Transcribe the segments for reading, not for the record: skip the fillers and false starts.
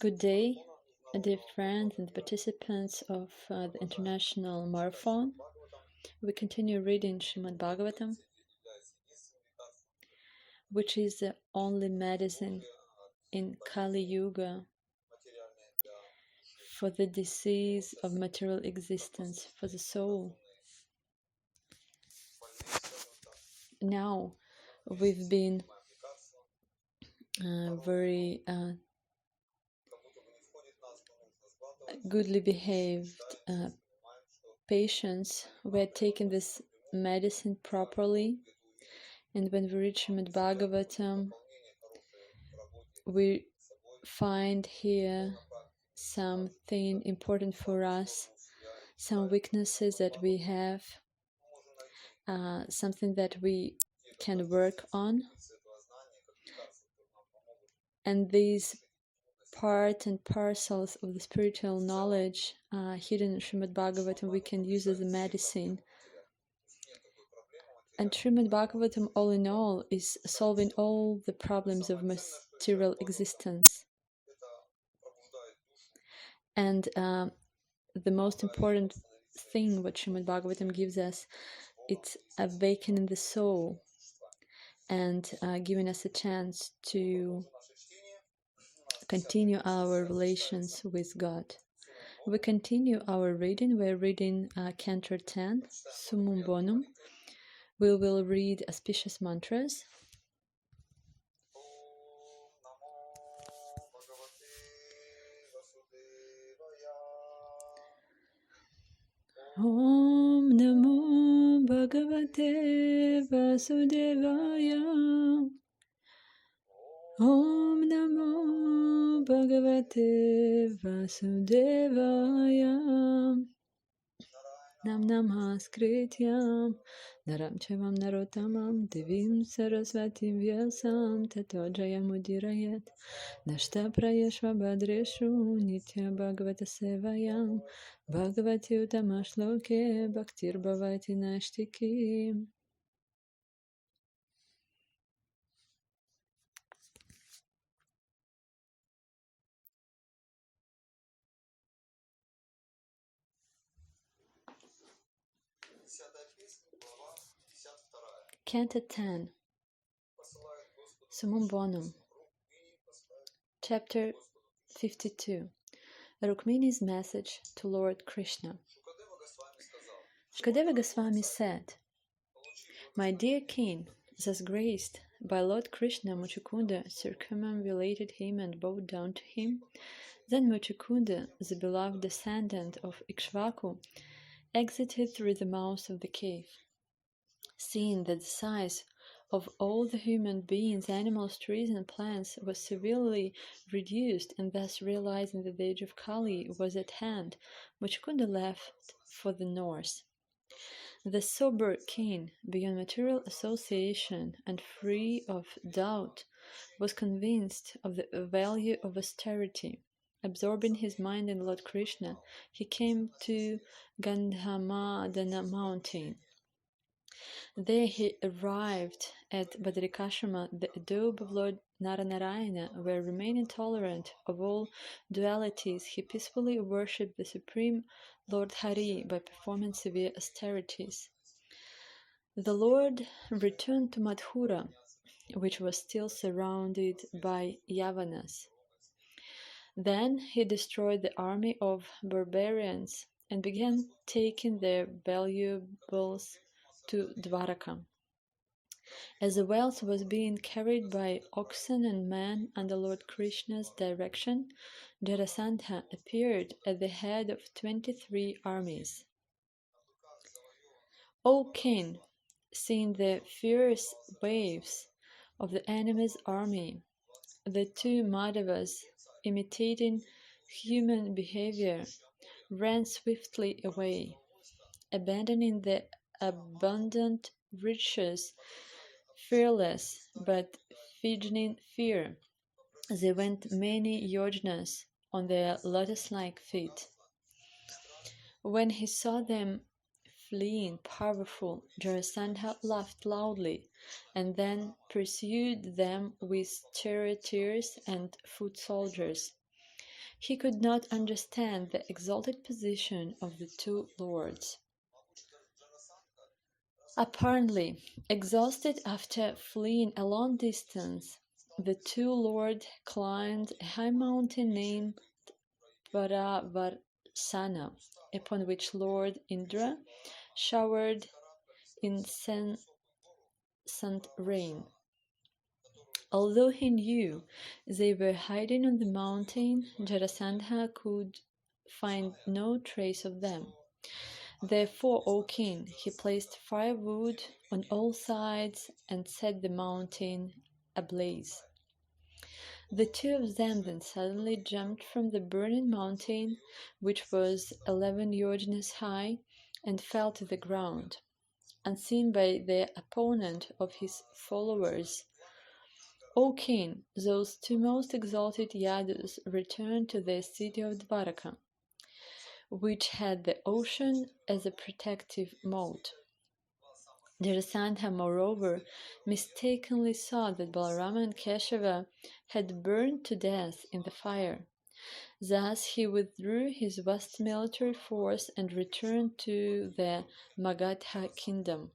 Good day, dear friends and participants of the International Marathon. We continue reading Srimad Bhagavatam, which is the only medicine in Kali Yuga for the disease of material existence, for the soul. Now, we've been very goodly behaved patients. We're taking this medicine properly, and when we reach Srimad Bhagavatam, we find here something important for us, some weaknesses that we have, something that we can work on. And these part and parcels of the spiritual knowledge hidden in Srimad Bhagavatam we can use as a medicine. And Srimad Bhagavatam, all in all, is solving all the problems of material existence. And the most important thing what Srimad Bhagavatam gives us, it's awakening the soul and giving us a chance to continue our relations with God. We continue our reading. We're reading Canto 10, Summum Bonum. We will read auspicious mantras. Om Namo Bhagavate Vasudevaya. Om Namo Bhagavate Vasudevaya. Nam Namaskrityam Naram Chavam Narotamam Devim Sarasvatim Vyasam Tato Jayamudirayat Nashta Prayashva Badreshu Nitya Bhagavata Sevayam Bhagavati Utamashloke Bhaktir Bhavati Nashtiki. Canto 10, Summum Bonum, Chapter 52, Rukmini's Message to Lord Krishna. Shukadeva Goswami said, "My dear king, thus graced by Lord Krishna, Muchukunda circumambulated him and bowed down to him. Then Muchukunda, the beloved descendant of Ikshvaku, exited through the mouth of the cave. Seeing that the size of all the human beings, animals, trees, and plants was severely reduced, and thus realizing that the age of Kali was at hand, Muchukunda left for the north. The sober king, beyond material association and free of doubt, was convinced of the value of austerity. Absorbing his mind in Lord Krishna, he came to Gandhamadana mountain. There he arrived at Badrikashrama, the abode of Lord Naranarayana, where, remaining tolerant of all dualities, he peacefully worshipped the Supreme Lord Hari by performing severe austerities. The Lord returned to Madhura, which was still surrounded by Yavanas. Then he destroyed the army of barbarians and began taking their valuables to Dwaraka. As the wealth was being carried by oxen and men under Lord Krishna's direction, Jarasandha appeared at the head of 23 armies. O king, seeing the fierce waves of the enemy's army, the two Madhavas, imitating human behavior, ran swiftly away, abandoning the abundant riches, fearless but feigning fear. They went many yojanas on their lotus-like feet. When he saw them fleeing powerful, Jarasandha laughed loudly, and then pursued them with charioteers and foot soldiers. He could not understand the exalted position of the two lords. Apparently exhausted after fleeing a long distance, the two lords climbed a high mountain named Paravarsana, upon which Lord Indra showered incessant rain. Although he knew they were hiding on the mountain, Jarasandha could find no trace of them. Therefore, O king, he placed firewood on all sides and set the mountain ablaze. The two of them then suddenly jumped from the burning mountain, which was 11 yojanas high, and fell to the ground. Unseen by the opponent of his followers, O king, those two most exalted Yadus returned to their city of Dvaraka, which had the ocean as a protective moat. Jarasandha, moreover, mistakenly saw that Balarama and Keshava had burned to death in the fire. Thus he withdrew his vast military force and returned to the Magadha kingdom.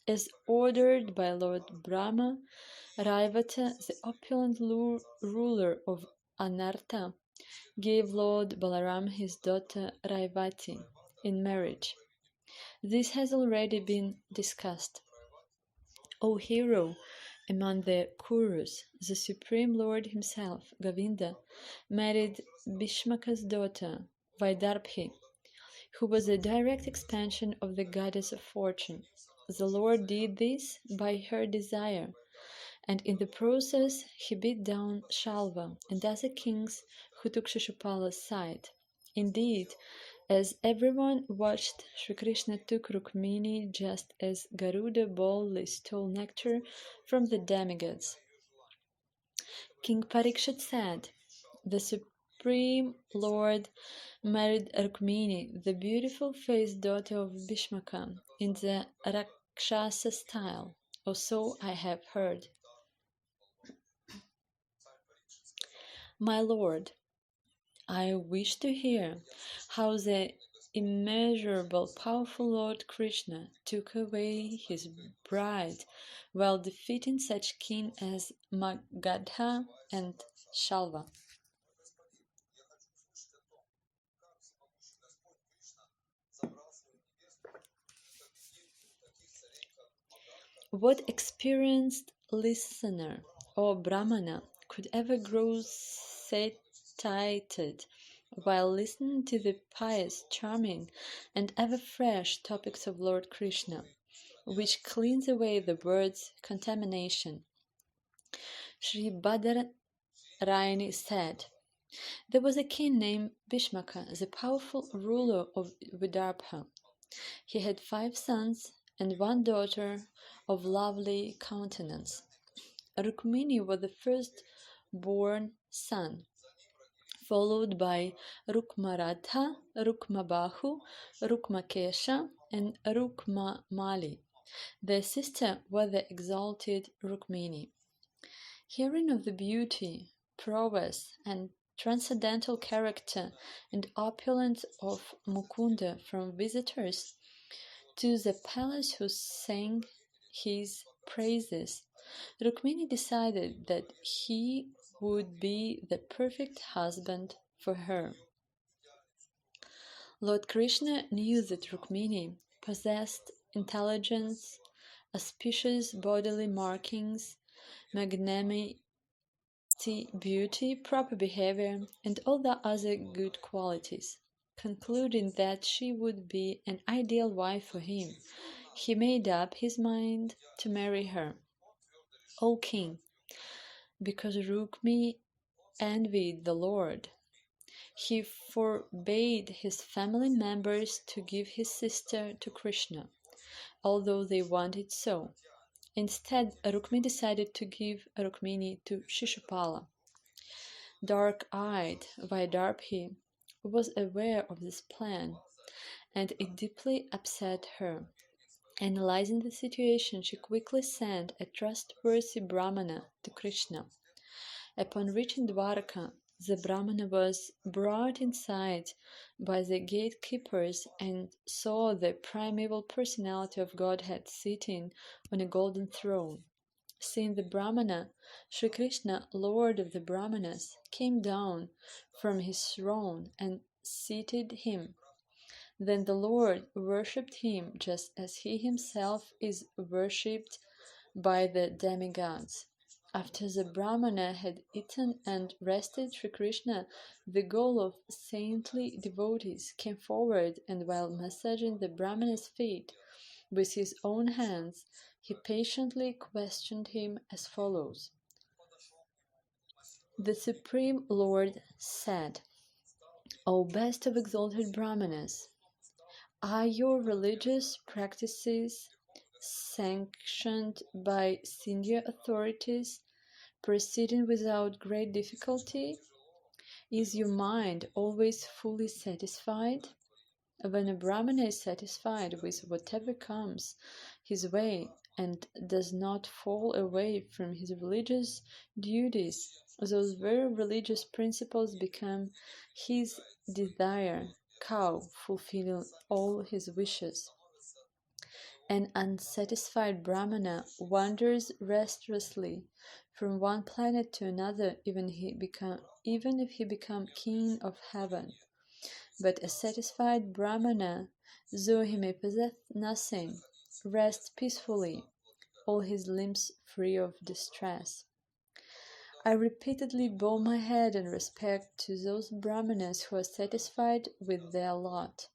As ordered by Lord Brahma, Raivata, the opulent ruler of Anarta, gave Lord Balaram his daughter Raivati in marriage. This has already been discussed. O hero, among the Kurus, the Supreme Lord himself, Govinda, married Bhishmaka's daughter, Vaidarbhi, who was a direct expansion of the goddess of fortune. The Lord did this by her desire, and in the process he beat down Shalva and other kings who took Shishupala's side. Indeed, as everyone watched, Sri Krishna took Rukmini just as Garuda boldly stole nectar from the demigods. King Parikshit said, "The Supreme Lord married Rukmini, the beautiful-faced daughter of Bhishmaka, in the Rakshasa style, or so I have heard." My lord, I wish to hear how the immeasurable powerful Lord Krishna took away his bride while defeating such kin as Magadha and Shalva. What experienced listener or Brahmana could ever grow satiated while listening to the pious, charming, and ever fresh topics of Lord Krishna, which cleans away the word's contamination? Sri Badarayani said, "There was a king named Bhishmaka, the powerful ruler of Vidarbha. He had 5 sons and 1 daughter of lovely countenance. Rukmini was the first-born son, followed by Rukmaratha, Rukmabahu, Rukmakesha, and Rukmamali. Their sister was the exalted Rukmini. Hearing of the beauty, prowess, and transcendental character and opulence of Mukunda from visitors to the palace who sang his praises, Rukmini decided that he would be the perfect husband for her. Lord Krishna knew that Rukmini possessed intelligence, auspicious bodily markings, magnanimity, beauty, proper behavior, and all the other good qualities. Concluding that she would be an ideal wife for him, he made up his mind to marry her. O king, because Rukmi envied the Lord, he forbade his family members to give his sister to Krishna, although they wanted so. Instead, Rukmi decided to give Rukmini to Shishupala. Dark-eyed Vaidarbhi was aware of this plan, and it deeply upset her. Analyzing the situation, she quickly sent a trustworthy Brahmana to Krishna. Upon reaching Dwarka, the Brahmana was brought inside by the gatekeepers and saw the primeval personality of Godhead sitting on a golden throne. Seeing the Brahmana, Sri Krishna, Lord of the Brahmanas, came down from his throne and seated him. Then the Lord worshipped him just as he himself is worshipped by the demigods. After the Brahmana had eaten and rested, Sri Krishna, the goal of saintly devotees, came forward and while massaging the Brahmana's feet with his own hands, he patiently questioned him as follows. The Supreme Lord said, O best of exalted Brahmanas, are your religious practices sanctioned by senior authorities, proceeding without great difficulty? Is your mind always fully satisfied? When a Brahmana is satisfied with whatever comes his way and does not fall away from his religious duties, those very religious principles become his desire, cow fulfilling all his wishes. An unsatisfied Brahmana wanders restlessly from one planet to another, even if he become king of heaven. But a satisfied Brahmana, though he may possess nothing, rests peacefully, all his limbs free of distress. I repeatedly bow my head in respect to those Brahmanas who are satisfied with their lot.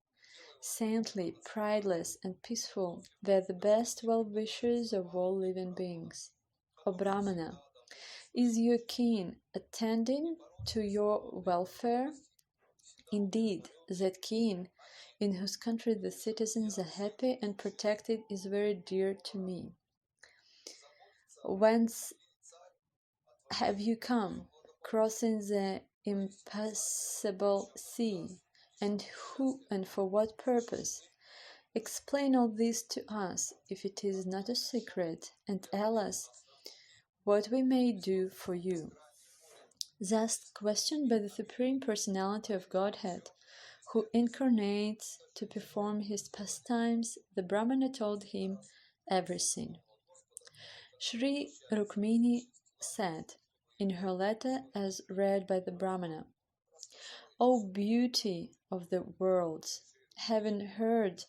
Saintly, prideless, and peaceful, they are the best well-wishers of all living beings. O Brahmana, is your king attending to your welfare? Indeed, that king, in whose country the citizens are happy and protected, is very dear to me. Whence have you come, crossing the impassable sea, and who and for what purpose? Explain all this to us, if it is not a secret, and tell us what we may do for you. Thus questioned by the Supreme Personality of Godhead, who incarnates to perform his pastimes, the Brahmana told him everything. Sri Rukmini said, in her letter as read by the Brahmana, O beauty of the worlds, having heard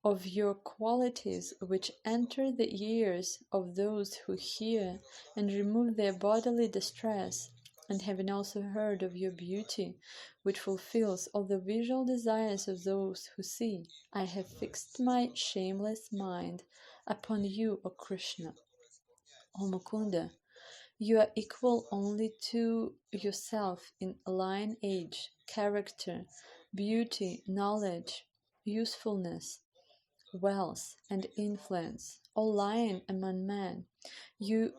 of your qualities which enter the ears of those who hear and remove their bodily distress, and having also heard of your beauty, which fulfills all the visual desires of those who see, I have fixed my shameless mind upon you, O Krishna. O Mukunda, you are equal only to yourself in lineage, character, beauty, knowledge, usefulness, wealth, and influence, all lying among men. You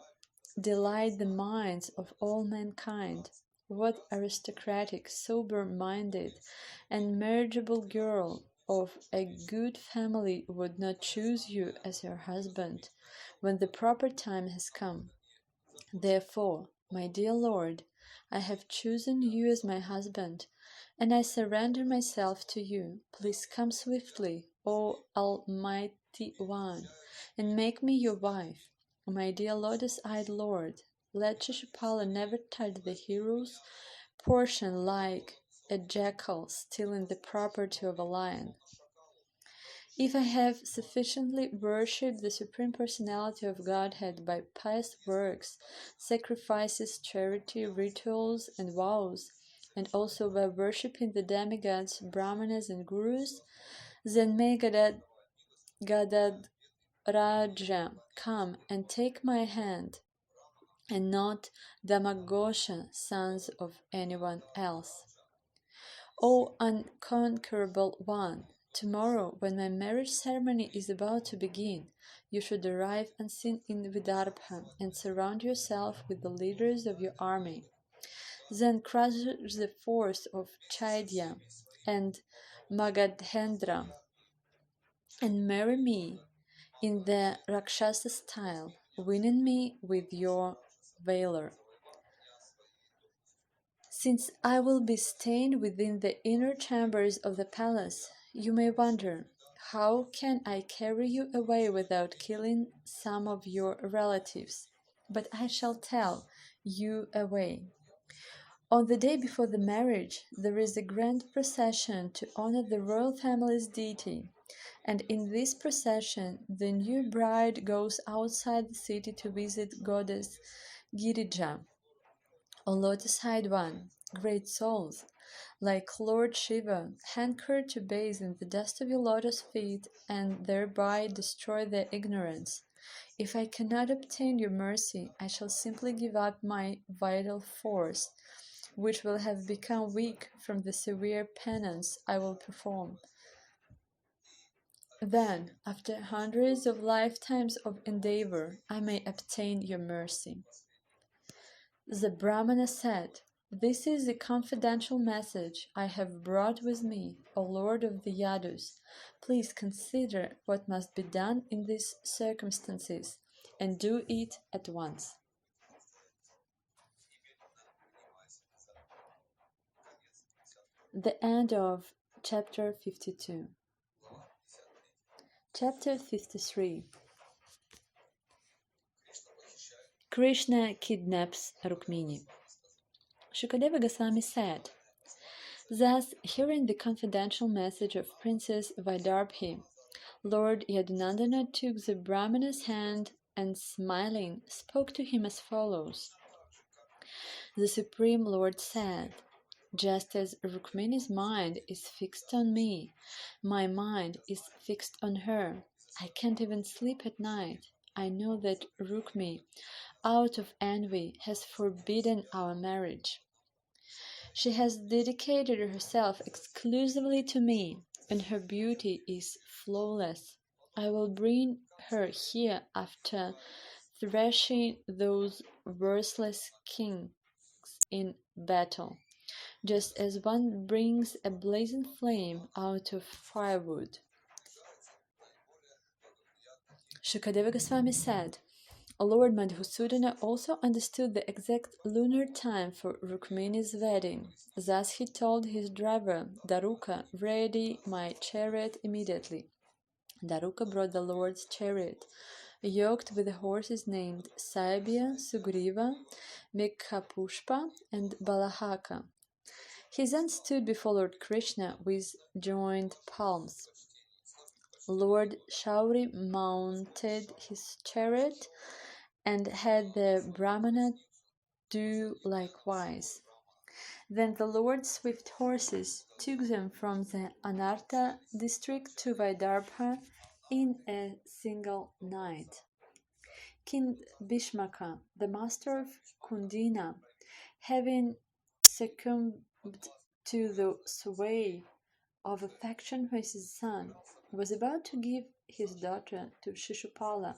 delight the minds of all mankind. What aristocratic, sober-minded, and marriageable girl of a good family would not choose you as her husband when the proper time has come? Therefore, my dear Lord, I have chosen you as my husband, and I surrender myself to you. Please come swiftly, O Almighty One, and make me your wife. My dear lotus-eyed Lord, let Shishupala never touch the hero's portion like a jackal stealing the property of a lion. If I have sufficiently worshipped the Supreme Personality of Godhead by pious works, sacrifices, charity, rituals, and vows, and also by worshipping the demigods, brahmanas, and gurus, then may Gadad come and take my hand, and not Damagosha, sons of anyone else. O unconquerable one, tomorrow, when my marriage ceremony is about to begin, you should arrive unseen in Vidarbha and surround yourself with the leaders of your army. Then crush the force of Chaitya and Magadhendra, and marry me in the Rakshasa style, winning me with your valor. Since I will be staying within the inner chambers of the palace, you may wonder, how can I carry you away without killing some of your relatives? But I shall tell you a way. On the day before the marriage, there is a grand procession to honor the royal family's deity, and in this procession, the new bride goes outside the city to visit goddess Girija, O lotus-eyed one. Great souls, like Lord Shiva, hanker to bathe in the dust of your lotus feet and thereby destroy their ignorance. If I cannot obtain your mercy, I shall simply give up my vital force, which will have become weak from the severe penance I will perform. Then, after hundreds of lifetimes of endeavor, I may obtain your mercy. The Brahmana said, "This is the confidential message I have brought with me, O Lord of the Yadus. Please consider what must be done in these circumstances, and do it at once." The end of chapter 52. Chapter 53. Krishna kidnaps Rukmini. Shukadeva Goswami said, thus, hearing the confidential message of Princess Vaidarbhi, Lord Yadunandana took the Brahmana's hand and, smiling, spoke to him as follows. The Supreme Lord said, just as Rukmini's mind is fixed on me, my mind is fixed on her. I can't even sleep at night. I know that Rukmi, out of envy, has forbidden our marriage. She has dedicated herself exclusively to me, and her beauty is flawless. I will bring her here after thrashing those worthless kings in battle, just as one brings a blazing flame out of firewood. Shukadeva Goswami said, Lord Madhusudana also understood the exact lunar time for Rukmini's wedding. Thus he told his driver, Daruka, ready my chariot immediately. Daruka brought the Lord's chariot, yoked with the horses named Saibya, Sugriva, Mikhapushpa, and Balahaka. He then stood before Lord Krishna with joined palms. Lord Shauri mounted his chariot and had the Brahmana do likewise. Then the Lord's swift horses took them from the Anarta district to Vaidarbha in a single night. King Bhishmaka, the master of Kundina, having succumbed to the sway of affection for his son, was about to give his daughter to Shishupala.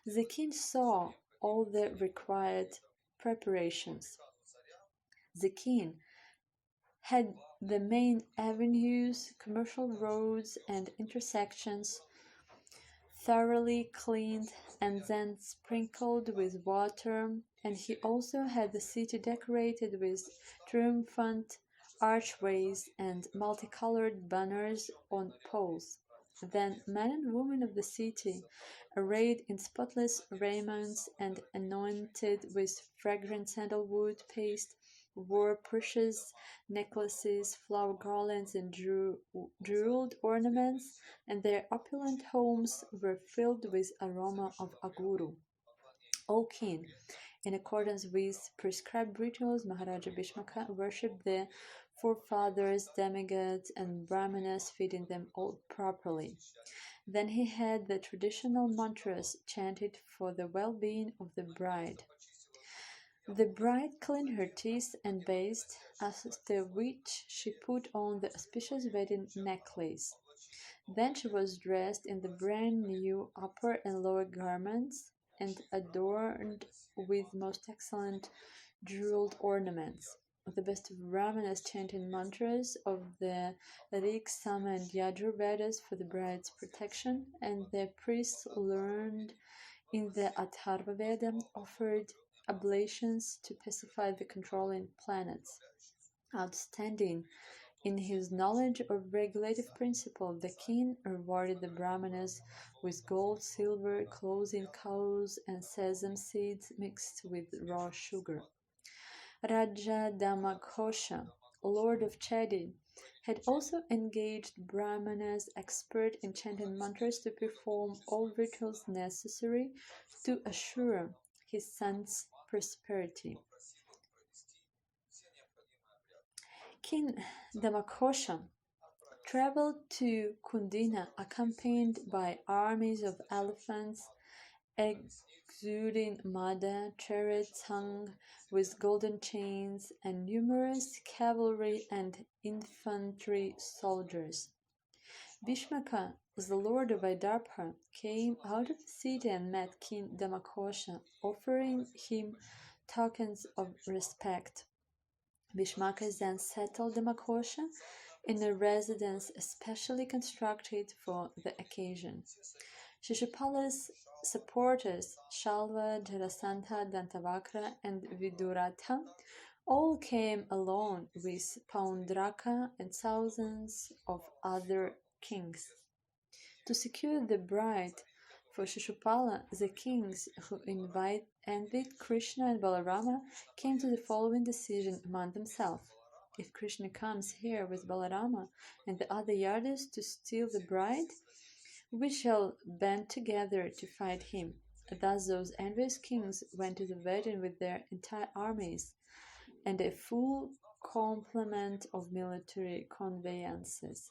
The king saw all the required preparations. The king had the main avenues, commercial roads, and intersections thoroughly cleaned and then sprinkled with water, and he also had the city decorated with triumphant archways and multicolored banners on poles. Then men and women of the city, arrayed in spotless raiments and anointed with fragrant sandalwood paste, wore precious necklaces, flower garlands, and jeweled ornaments, and their opulent homes were filled with aroma of aguru. O king, in accordance with prescribed rituals, Maharaja Bhishmaka worshipped the forefathers, demigods, and brahmanas, feeding them all properly. Then he had the traditional mantras chanted for the well-being of the bride. The bride cleaned her teeth and bathed, after which she put on the auspicious wedding necklace. Then she was dressed in the brand new upper and lower garments and adorned with most excellent jeweled ornaments. the best of Brahmanas chanting mantras of the Rig, Sama, and Yajur Vedas for the bride's protection, and the priests learned in the Atharva Veda offered oblations to pacify the controlling planets. Outstanding in his knowledge of regulative principle, the king rewarded the Brahmanas with gold, silver, clothing, cows, and sesame seeds mixed with raw sugar. Raja Damakosha, lord of Chedi, had also engaged Brahmanas expert in chanting mantras to perform all rituals necessary to assure his son's prosperity. King Damakosha traveled to Kundina accompanied by armies of elephants exuding mada, chariots hung with golden chains, and numerous cavalry and infantry soldiers. Bhishmaka, the lord of Vaidarabha, came out of the city and met King Damakosha, offering him tokens of respect. Bhishmaka then settled Damakosha in a residence especially constructed for the occasion. Shishupala's supporters, Shalva, Jarasandha, Dantavakra, and Viduratha, all came along with Paundraka and thousands of other kings. To secure the bride for Shishupala, the kings who envied Krishna and Balarama came to the following decision among themselves. If Krishna comes here with Balarama and the other Yadus to steal the bride, we shall band together to fight him. Thus those envious kings went to the wedding with their entire armies and a full complement of military conveyances.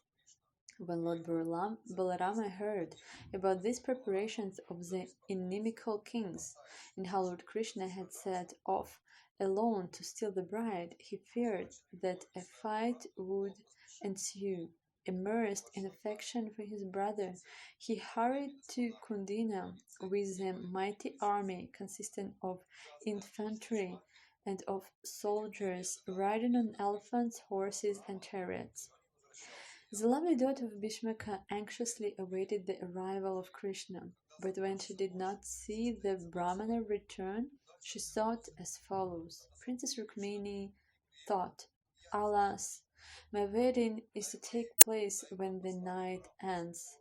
When Lord Balarama heard about these preparations of the inimical kings and how Lord Krishna had set off alone to steal the bride, he feared that a fight would ensue. Immersed in affection for his brother, he hurried to Kundina with a mighty army consisting of infantry and of soldiers riding on elephants, horses, and chariots. The lovely daughter of Bhishmaka anxiously awaited the arrival of Krishna, but when she did not see the Brahmana return, she thought as follows. Princess Rukmini thought, "Alas, my wedding is to take place when the night ends.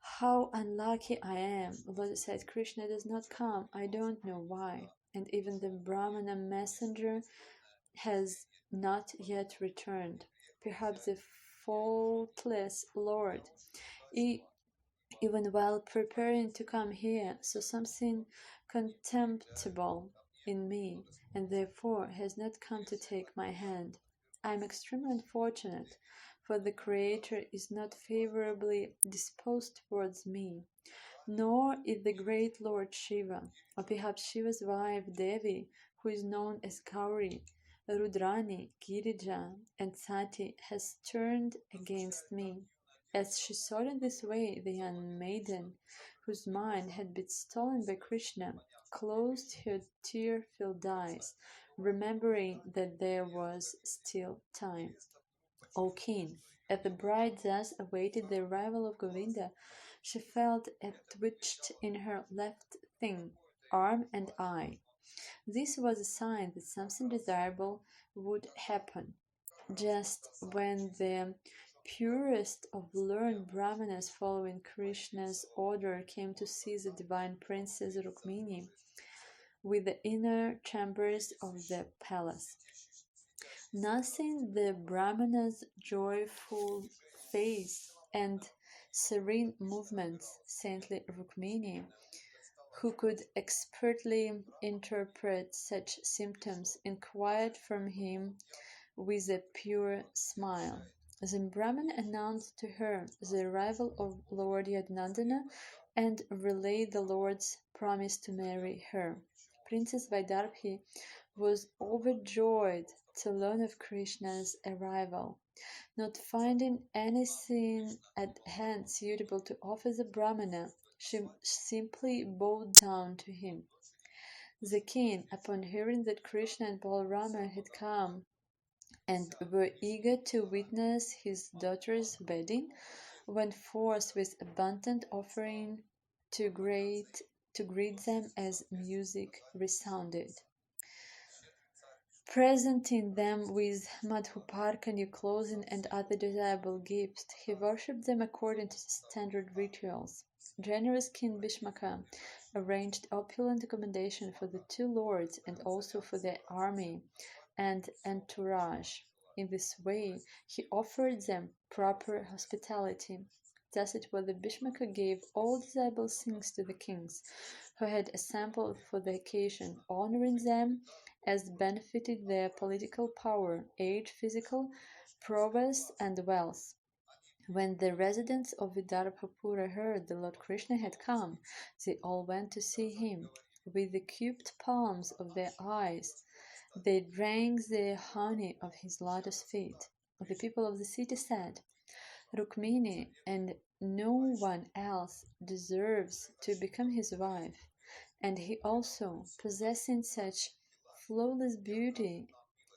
How unlucky I am! Lord said Krishna does not come. I don't know why. And even the Brahmana messenger has not yet returned. Perhaps the faultless Lord, even while preparing to come here, saw something contemptible in me, and therefore has not come to take my hand. I am extremely unfortunate, for the Creator is not favorably disposed towards me, nor is the great Lord Shiva, or perhaps Shiva's wife Devi, who is known as Gauri, Rudrani, Girija, and Sati, has turned against me." As she thought in this way, the young maiden, whose mind had been stolen by Krishna, closed her tear-filled eyes, remembering that there was still time. O king, as the bride thus awaited the arrival of Govinda, she felt a twitch in her left thigh, arm, and eye. This was a sign that something desirable would happen. Just when the purest of learned Brahmanas following Krishna's order came to see the divine princess Rukmini with the inner chambers of the palace. Nothing the Brahmana's joyful face and serene movements, saintly Rukmini, who could expertly interpret such symptoms, inquired from him with a pure smile. The Brahman announced to her the arrival of Lord Yadunandana and relayed the Lord's promise to marry her. Princess Vaidarabhi was overjoyed to learn of Krishna's arrival. Not finding anything at hand suitable to offer the Brahmana, she simply bowed down to him. The king, upon hearing that Krishna and Balarama had come and were eager to witness his daughter's wedding, went forth with abundant offering to greet them as music resounded. Presenting them with Madhuparka, new clothing, and other desirable gifts, he worshipped them according to the standard rituals. Generous King Bhishmaka arranged opulent accommodation for the two lords and also for their army and entourage. In this way, he offered them proper hospitality. Thus it was that Bhishmaka gave all desirable things to the kings who had assembled for the occasion, honoring them as benefited their political power, age, physical prowess, and wealth. When the residents of Vidarbhapura heard the Lord Krishna had come, they all went to see him. With the cupped palms of their eyes, they drank the honey of his lotus feet. The people of the city said, Rukmini and no one else deserves to become his wife, and he also, possessing such flawless beauty,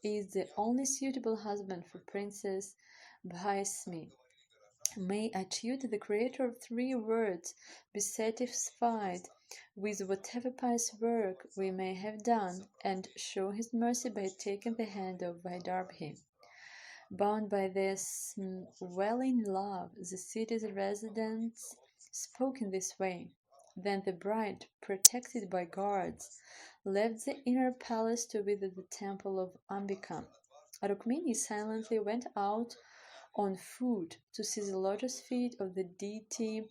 is the only suitable husband for Princess Bhaismi. May Achyuta, the creator of three words, be satisfied with whatever pious work we may have done, and show his mercy by taking the hand of Vaidarbhi. Bound by their swelling love, the city's residents spoke in this way. Then the bride, protected by guards, left the inner palace to visit the temple of Ambika. Rukmini silently went out on foot to see the lotus feet of the deity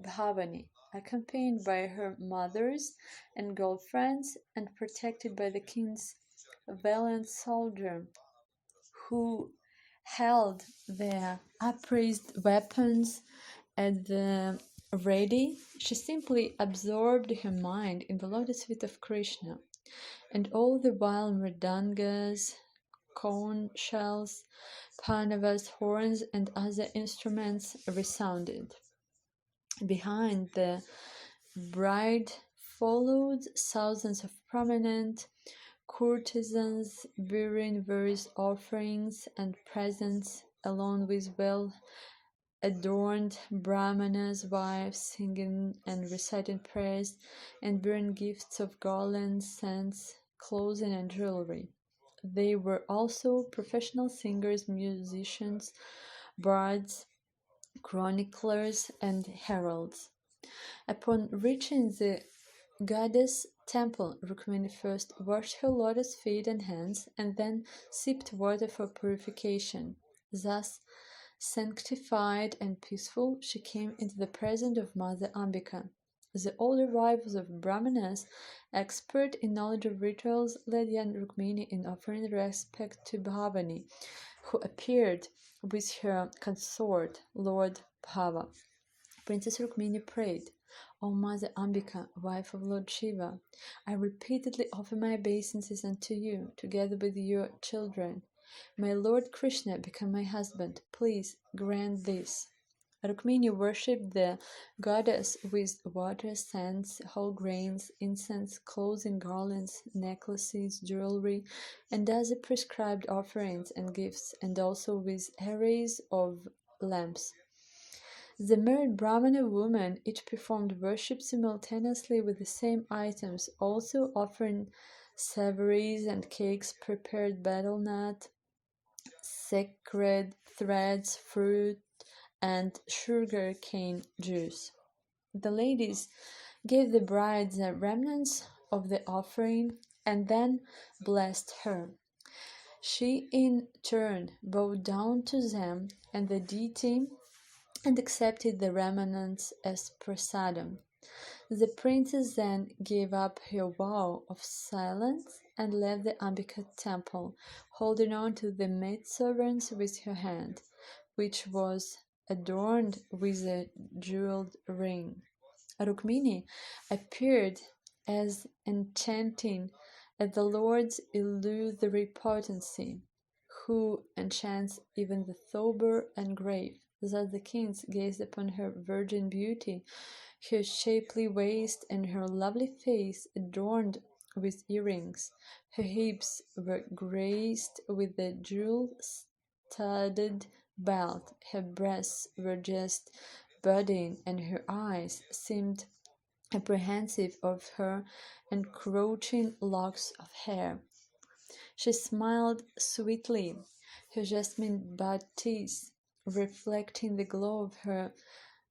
Bhavani, accompanied by her mothers and girlfriends and protected by the king's valiant soldier, who held their upraised weapons at the ready. She simply absorbed her mind in the lotus feet of Krishna, and all the while mridangas, conch shells, pandavas, horns, and other instruments resounded. Behind the bride followed thousands of prominent courtesans bearing various offerings and presents, along with well-adorned brahmanas' wives singing and reciting prayers and bearing gifts of garlands, scents, clothing, and jewelry. They were also professional singers, musicians, bards, chroniclers, and heralds. Upon reaching the goddess temple, Rukmini first washed her lotus feet and hands, and then sipped water for purification. Thus, sanctified and peaceful, she came into the presence of Mother Ambika. The older wives of Brahmanas, expert in knowledge of rituals, led young Rukmini in offering respect to Bhavani, who appeared with her consort, Lord Bhava. Princess Rukmini prayed, O Mother Ambika, wife of Lord Shiva, I repeatedly offer my obeisances unto you, together with your children. May Lord Krishna become my husband. Please grant this. Rukmini worshipped the goddess with water, scents, whole grains, incense, clothing, garlands, necklaces, jewelry, and other prescribed offerings and gifts, and also with arrays of lamps. The married Brahmana women each performed worship simultaneously with the same items, also offering savories and cakes, prepared betel nut, sacred threads, fruit, and sugar cane juice. The ladies gave the bride the remnants of the offering and then blessed her. She in turn bowed down to them and the deity and accepted the remnants as prasadam. The princess then gave up her vow of silence and left the Ambika temple, holding on to the maidservants with her hand, which was adorned with a jeweled ring. Rukmini appeared as enchanting as the Lord's illusory potency, who enchants even the sober and grave. Thus the kings gazed upon her virgin beauty, her shapely waist, and her lovely face adorned with earrings. Her hips were graced with a jewel-studded belt. Her breasts were just budding, and her eyes seemed apprehensive of her encroaching locks of hair. She smiled sweetly, her jasmine bud teeth reflecting the glow of her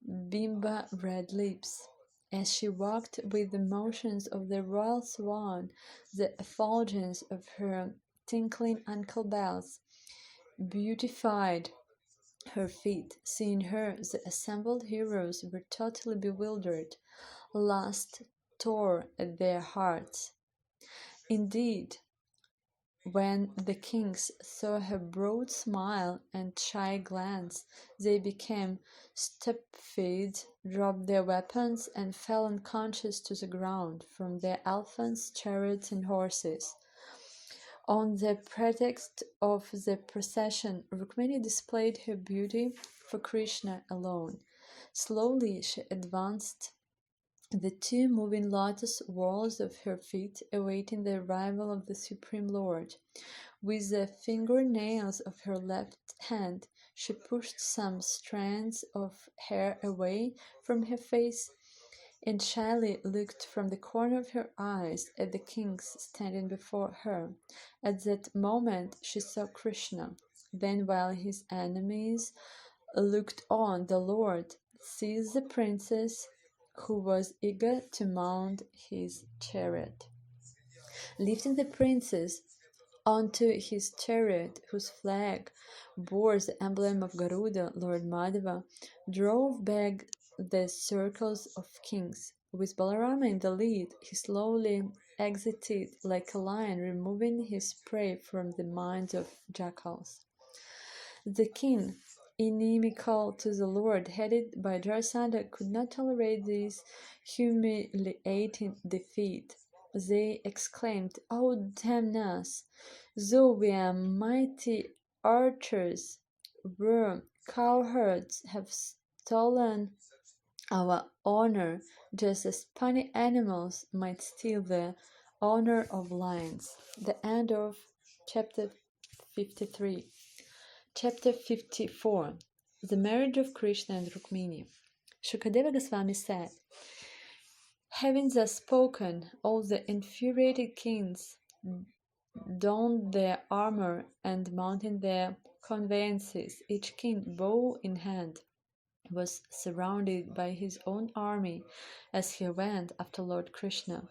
bimba red lips. As she walked with the motions of the royal swan, the effulgence of her tinkling ankle bells beautified her feet. Seeing her, the assembled heroes were totally bewildered. Lust tore at their hearts. Indeed, when the kings saw her broad smile and shy glance, they became stupefied, dropped their weapons, and fell unconscious to the ground from their elephants, chariots, and horses. On the pretext of the procession, Rukmini displayed her beauty for Krishna alone. Slowly she advanced, the two moving lotus whorls of her feet awaiting the arrival of the Supreme Lord. With the finger-nails of her left hand, she pushed some strands of hair away from her face and shyly looked from the corner of her eyes at the kings standing before her. At that moment she saw Krishna. Then, while his enemies looked on, the Lord seized the princess, who was eager to mount his chariot. Lifting the princess onto his chariot, whose flag bore the emblem of Garuda, Lord Madhava drove back the circles of kings. With Balarama in the lead, he slowly exited like a lion, removing his prey from the minds of jackals. The king, inimical to the Lord, headed by Jarasandha, could not tolerate this humiliating defeat. They exclaimed, "Oh, damn us! Though we are mighty archers, we cowherds have stolen our honor, just as puny animals might steal the honor of lions." The end of chapter 53. Chapter 54. The marriage of Krishna and Rukmini. Shukadeva Goswami said, "Having thus spoken, all the infuriated kings donned their armor and mounting their conveyances, each king, bow in hand, was surrounded by his own army as he went after Lord Krishna.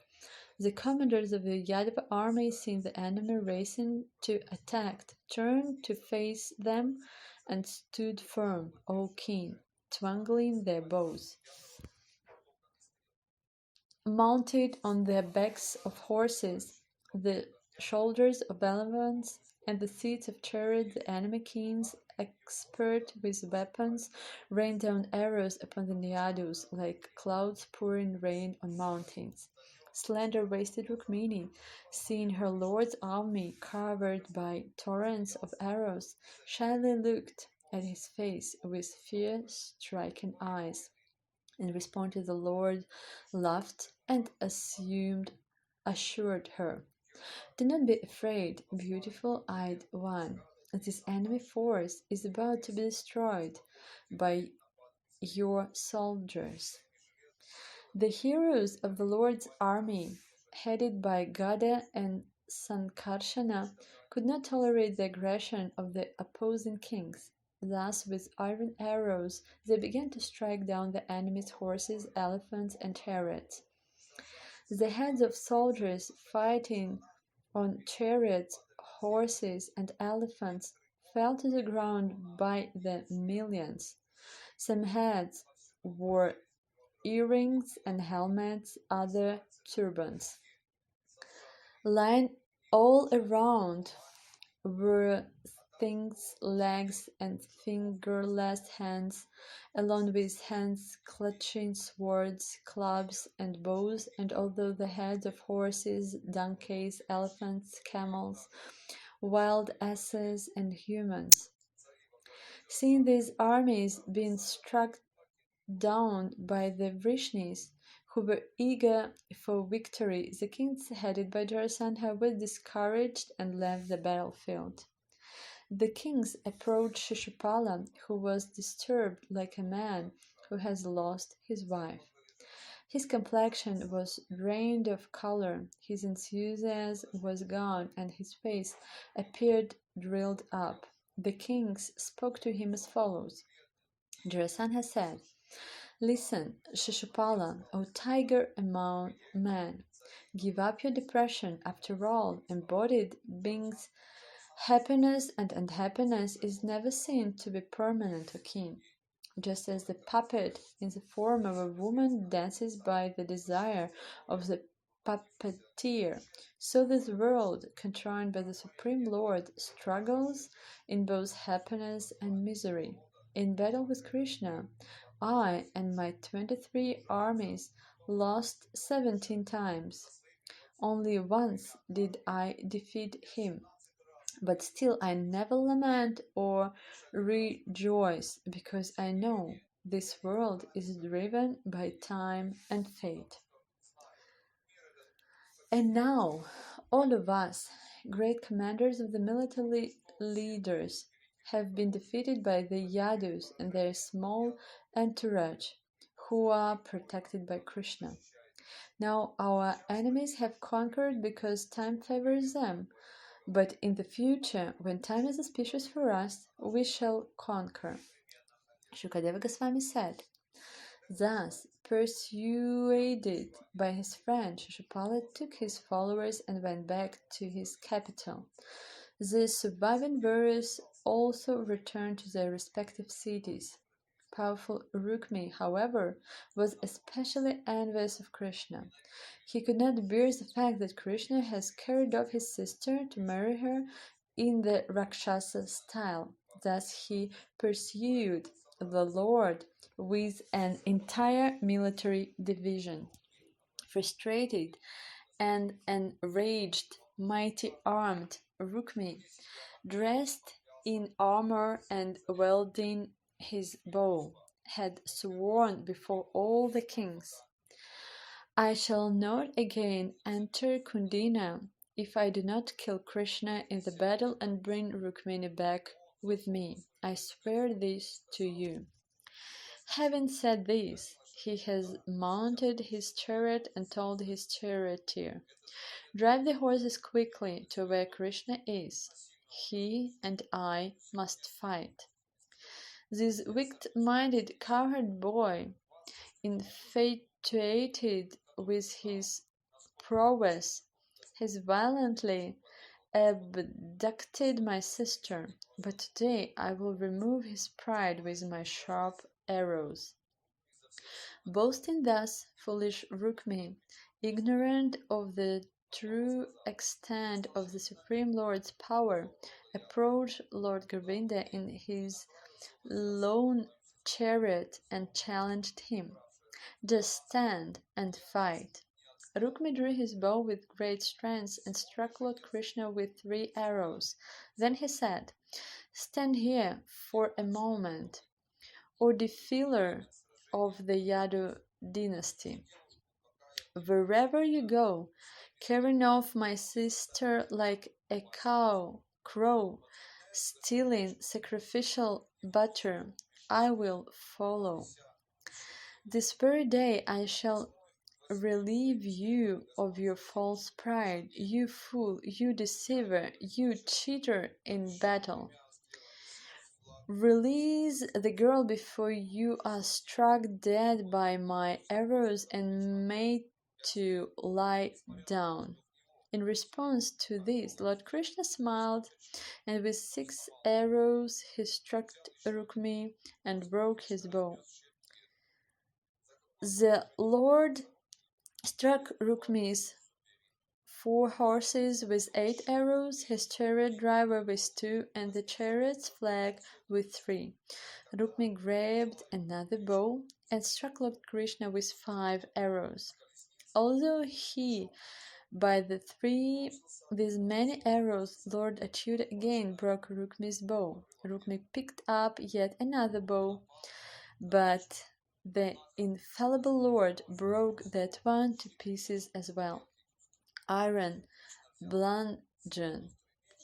The commanders of the Yadava army, seeing the enemy racing to attack, turned to face them and stood firm, O king, twangling their bows. Mounted on their backs of horses, the shoulders of elephants, and the seats of chariots, the enemy kings, expert with weapons, rained down arrows upon the Yadus like clouds pouring rain on mountains. Slender-waisted Rukmini, seeing her lord's army covered by torrents of arrows, shyly looked at his face with fear-stricken eyes. In response, the Lord laughed and assured her, "Do not be afraid, beautiful-eyed one. This enemy force is about to be destroyed by your soldiers." The heroes of the Lord's army, headed by Gada and Sankarshana, could not tolerate the aggression of the opposing kings. Thus, with iron arrows, they began to strike down the enemy's horses, elephants, and chariots. The heads of soldiers fighting on chariots, horses, and elephants fell to the ground by the millions. Some heads wore earrings and helmets, other turbans. Lying all around were things, legs, and fingerless hands, along with hands clutching swords, clubs, and bows, and although the heads of horses, donkeys, elephants, camels, wild asses, and humans. Seeing these armies being struck down by the Vrishnis, who were eager for victory, the kings headed by Jarasandha were discouraged and left the battlefield. The kings approached Shishupala, who was disturbed like a man who has lost his wife. His complexion was drained of color, his enthusiasm was gone, and his face appeared drilled up. The kings spoke to him as follows. Jarasandha said, "Listen, Shishupala, O tiger among men, give up your depression. After all, embodied beings, happiness and unhappiness is never seen to be permanent or keen. Just as the puppet in the form of a woman dances by the desire of the puppeteer, so this world, controlled by the Supreme Lord, struggles in both happiness and misery. In battle with Krishna, I and my 23 armies lost 17 times. Only once did I defeat him. But still I never lament or rejoice, because I know this world is driven by time and fate. And now, all of us, great commanders of the military leaders, have been defeated by the Yadus and their small entourage, who are protected by Krishna. Now our enemies have conquered because time favors them. But in the future, when time is auspicious for us, we shall conquer." Shukadeva Goswami said, "Thus, persuaded by his friend, Shishupala took his followers and went back to his capital. The surviving warriors also returned to their respective cities. Powerful Rukmi, however, was especially envious of Krishna. He could not bear the fact that Krishna has carried off his sister to marry her in the Rakshasa style. Thus he pursued the Lord with an entire military division. Frustrated and enraged, mighty-armed Rukmi, dressed in armor and wielding his bow, had sworn before all the kings, "I shall not again enter Kundina if I do not kill Krishna in the battle and bring Rukmini back with me. I swear this to you." Having said this, he has mounted his chariot and told his charioteer, "Drive the horses quickly to where Krishna is. He and I must fight." This weak-minded, cowherd boy, infatuated with his prowess, has violently abducted my sister, but today I will remove his pride with my sharp arrows. Boasting thus, foolish Rukmi, ignorant of the true extent of the Supreme Lord's power, approached Lord Govinda in his lone chariot and challenged him, "Just stand and fight." Rukmi drew his bow with great strength and struck Lord Krishna with 3 arrows. Then he said, "Stand here for a moment, O defiler of the Yadu dynasty. Wherever you go, carrying off my sister like a crow, stealing sacrificial butter, I will follow. This very day I shall relieve you of your false pride, you fool, you deceiver, you cheater in battle. Release the girl before you are struck dead by my arrows and made to lie down." In response to this, Lord Krishna smiled, and with 6 arrows he struck Rukmi and broke his bow. The Lord struck Rukmi's 4 horses with 8 arrows, his chariot driver with 2, and the chariot's flag with 3. Rukmi grabbed another bow and struck Lord Krishna with 5 arrows. Although he, by the 3 with many arrows, Lord Achyuta again broke Rukmi's bow. Rukmi picked up yet another bow, but the infallible Lord broke that one to pieces as well. Iron, bludgeon,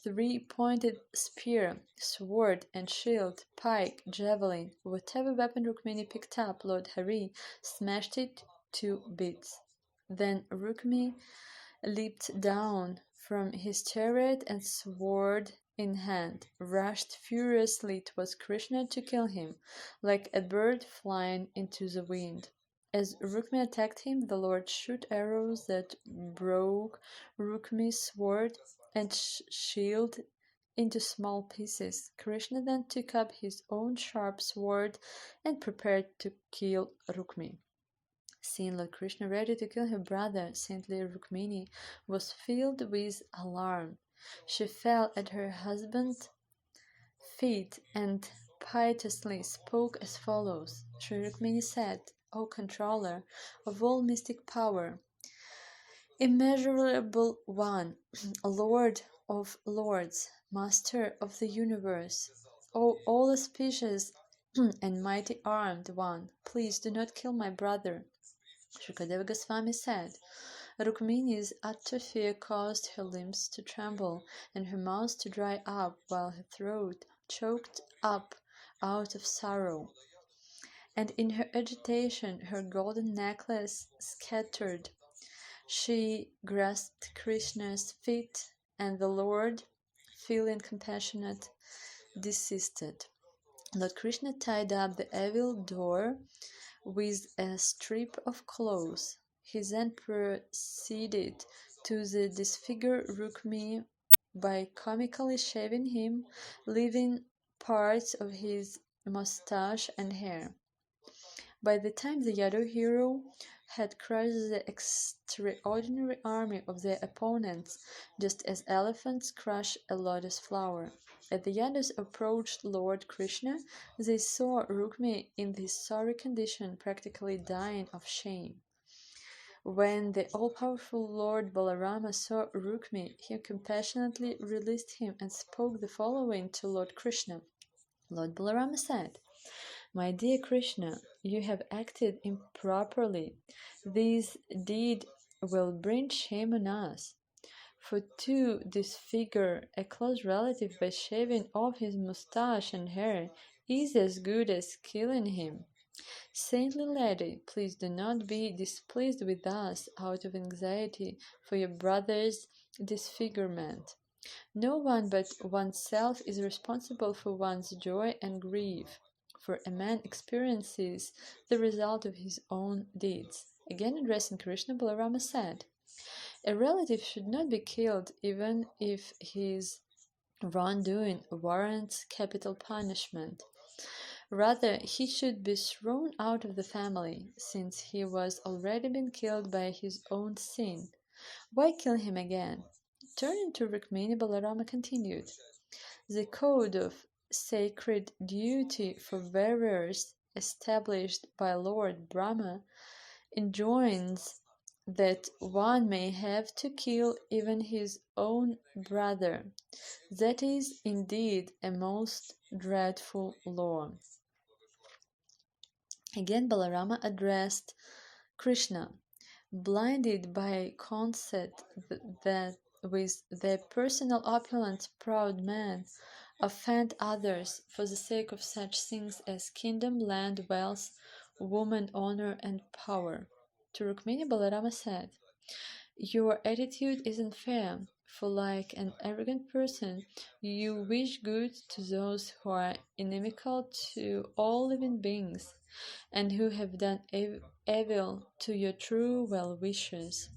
three-pointed spear, sword and shield, pike, javelin, whatever weapon Rukmini picked up, Lord Hari smashed it to bits. Then Rukmini leaped down from his chariot and sword in hand, rushed furiously towards Krishna to kill him, like a bird flying into the wind. As Rukmini attacked him, the Lord shot arrows that broke Rukmini's sword and shield into small pieces. Krishna then took up his own sharp sword and prepared to kill Rukmini. Seeing Lord Krishna ready to kill her brother, saintly Rukmini was filled with alarm. She fell at her husband's feet and piteously spoke as follows. Sri Rukmini said, O controller of all mystic power, immeasurable one, Lord of lords, master of the universe, O all auspicious and mighty armed one, please do not kill my brother. Shukadeva Goswami said, Rukmini's utter fear caused her limbs to tremble and her mouth to dry up, while her throat choked up out of sorrow. And in her agitation, her golden necklace scattered. She grasped Krishna's feet, and the Lord, feeling compassionate, desisted. Lord Krishna tied up the evil door with a strip of cloth. He then proceeded to the disfigured Rukmini by comically shaving him, leaving parts of his moustache and hair. By the time the Yadu hero had crushed the extraordinary army of their opponents, just as elephants crush a lotus flower. As the Yadus approached Lord Krishna, they saw Rukmini in this sorry condition, practically dying of shame. When the all-powerful Lord Balarama saw Rukmini, he compassionately released him and spoke the following to Lord Krishna. Lord Balarama said, My dear Krishna, you have acted improperly. This deed will bring shame on us. For to disfigure a close relative by shaving off his moustache and hair is as good as killing him. Saintly lady, please do not be displeased with us out of anxiety for your brother's disfigurement. No one but oneself is responsible for one's joy and grief, for a man experiences the result of his own deeds. Again addressing Krishna, Balarama said, A relative should not be killed even if his wrongdoing warrants capital punishment. Rather, he should be thrown out of the family, since he was already been killed by his own sin. Why kill him again? Turning to Rukmini, Balarama continued, The code of sacred duty for warriors established by Lord Brahma enjoins that one may have to kill even his own brother. That is indeed a most dreadful law. Again, Balarama addressed Krishna, blinded by conceit that with their personal opulence proud men offend others for the sake of such things as kingdom, land, wealth, woman, honor, and power. To Rukmini, Balarama said, Your attitude isn't fair, for like an arrogant person, you wish good to those who are inimical to all living beings, and who have done evil to your true well-wishers.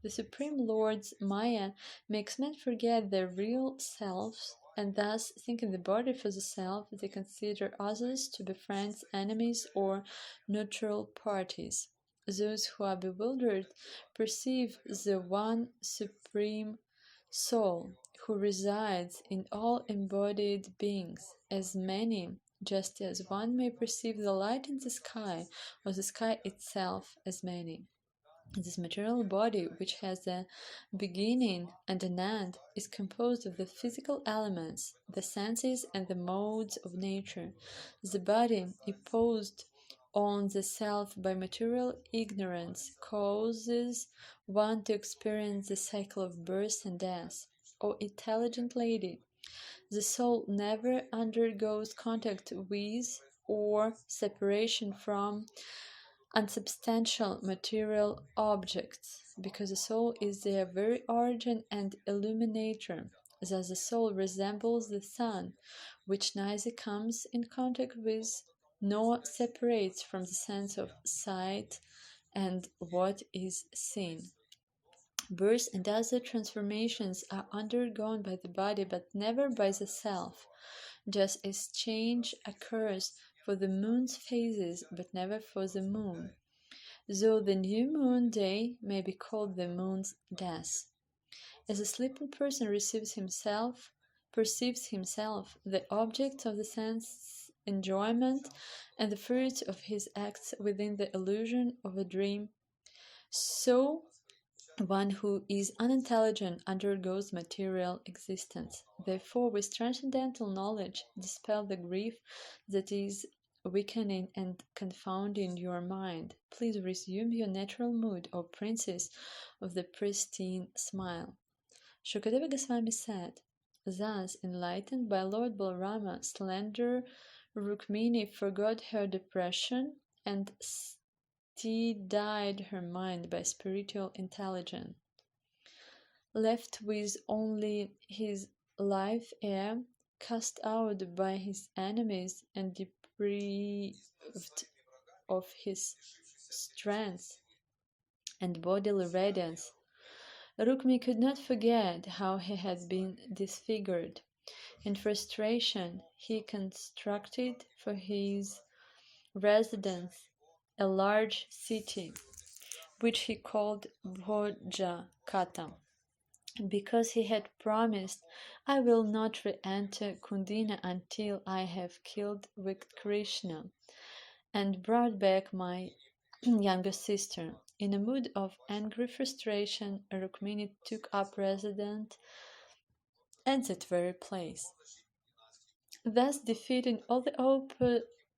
The Supreme Lord's Maya makes men forget their real selves, and thus, thinking the body for the self, they consider others to be friends, enemies, or neutral parties. Those who are bewildered perceive the one Supreme Soul who resides in all embodied beings as many, just as one may perceive the light in the sky or the sky itself as many. This material body, which has a beginning and an end, is composed of the physical elements, the senses and the modes of nature. The body, opposed on the self by material ignorance causes one to experience the cycle of birth and death. O intelligent lady, the soul never undergoes contact with or separation from unsubstantial material objects, because the soul is their very origin and illuminator. Thus the soul resembles the sun, which neither comes in contact with nor separates from the sense of sight and what is seen. Birth and other transformations are undergone by the body, but never by the self, just as change occurs for the moon's phases, but never for the moon, though the new moon day may be called the moon's death. As a sleeping person perceives himself, the object of the sense enjoyment, and the fruits of his acts within the illusion of a dream, so one who is unintelligent undergoes material existence. Therefore, with transcendental knowledge, dispel the grief that is weakening and confounding your mind. Please resume your natural mood, O princess of the pristine smile. Shukadeva Goswami said, thus, enlightened by Lord Balarama, slender Rukmini forgot her depression and steadied her mind by spiritual intelligence. Left with only his life air, cast out by his enemies, and deprived of his strength and bodily radiance, Rukmi could not forget how he had been disfigured. In frustration, he constructed for his residence a large city, which he called Bhojakata, because he had promised, I will not re-enter Kundina until I have killed with Krishna and brought back my younger sister. In a mood of angry frustration, Rukmini took up residence at that very place. Thus, defeating all the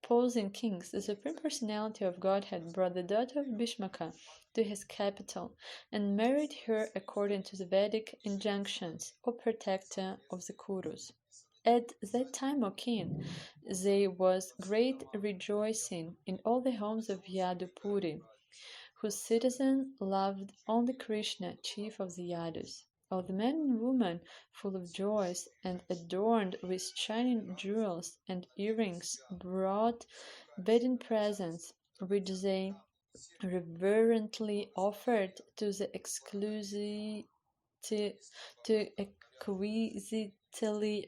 opposing kings, the Supreme Personality of Godhead brought the daughter of Bhishmaka to his capital and married her according to the Vedic injunctions, O protector of the Kurus. At that time, O king, there was great rejoicing in all the homes of Yadupuri, whose citizens loved only Krishna, chief of the Yadus. All the men and women, full of joys and adorned with shining jewels and earrings, brought wedding presents, which they reverently offered to the exquisitely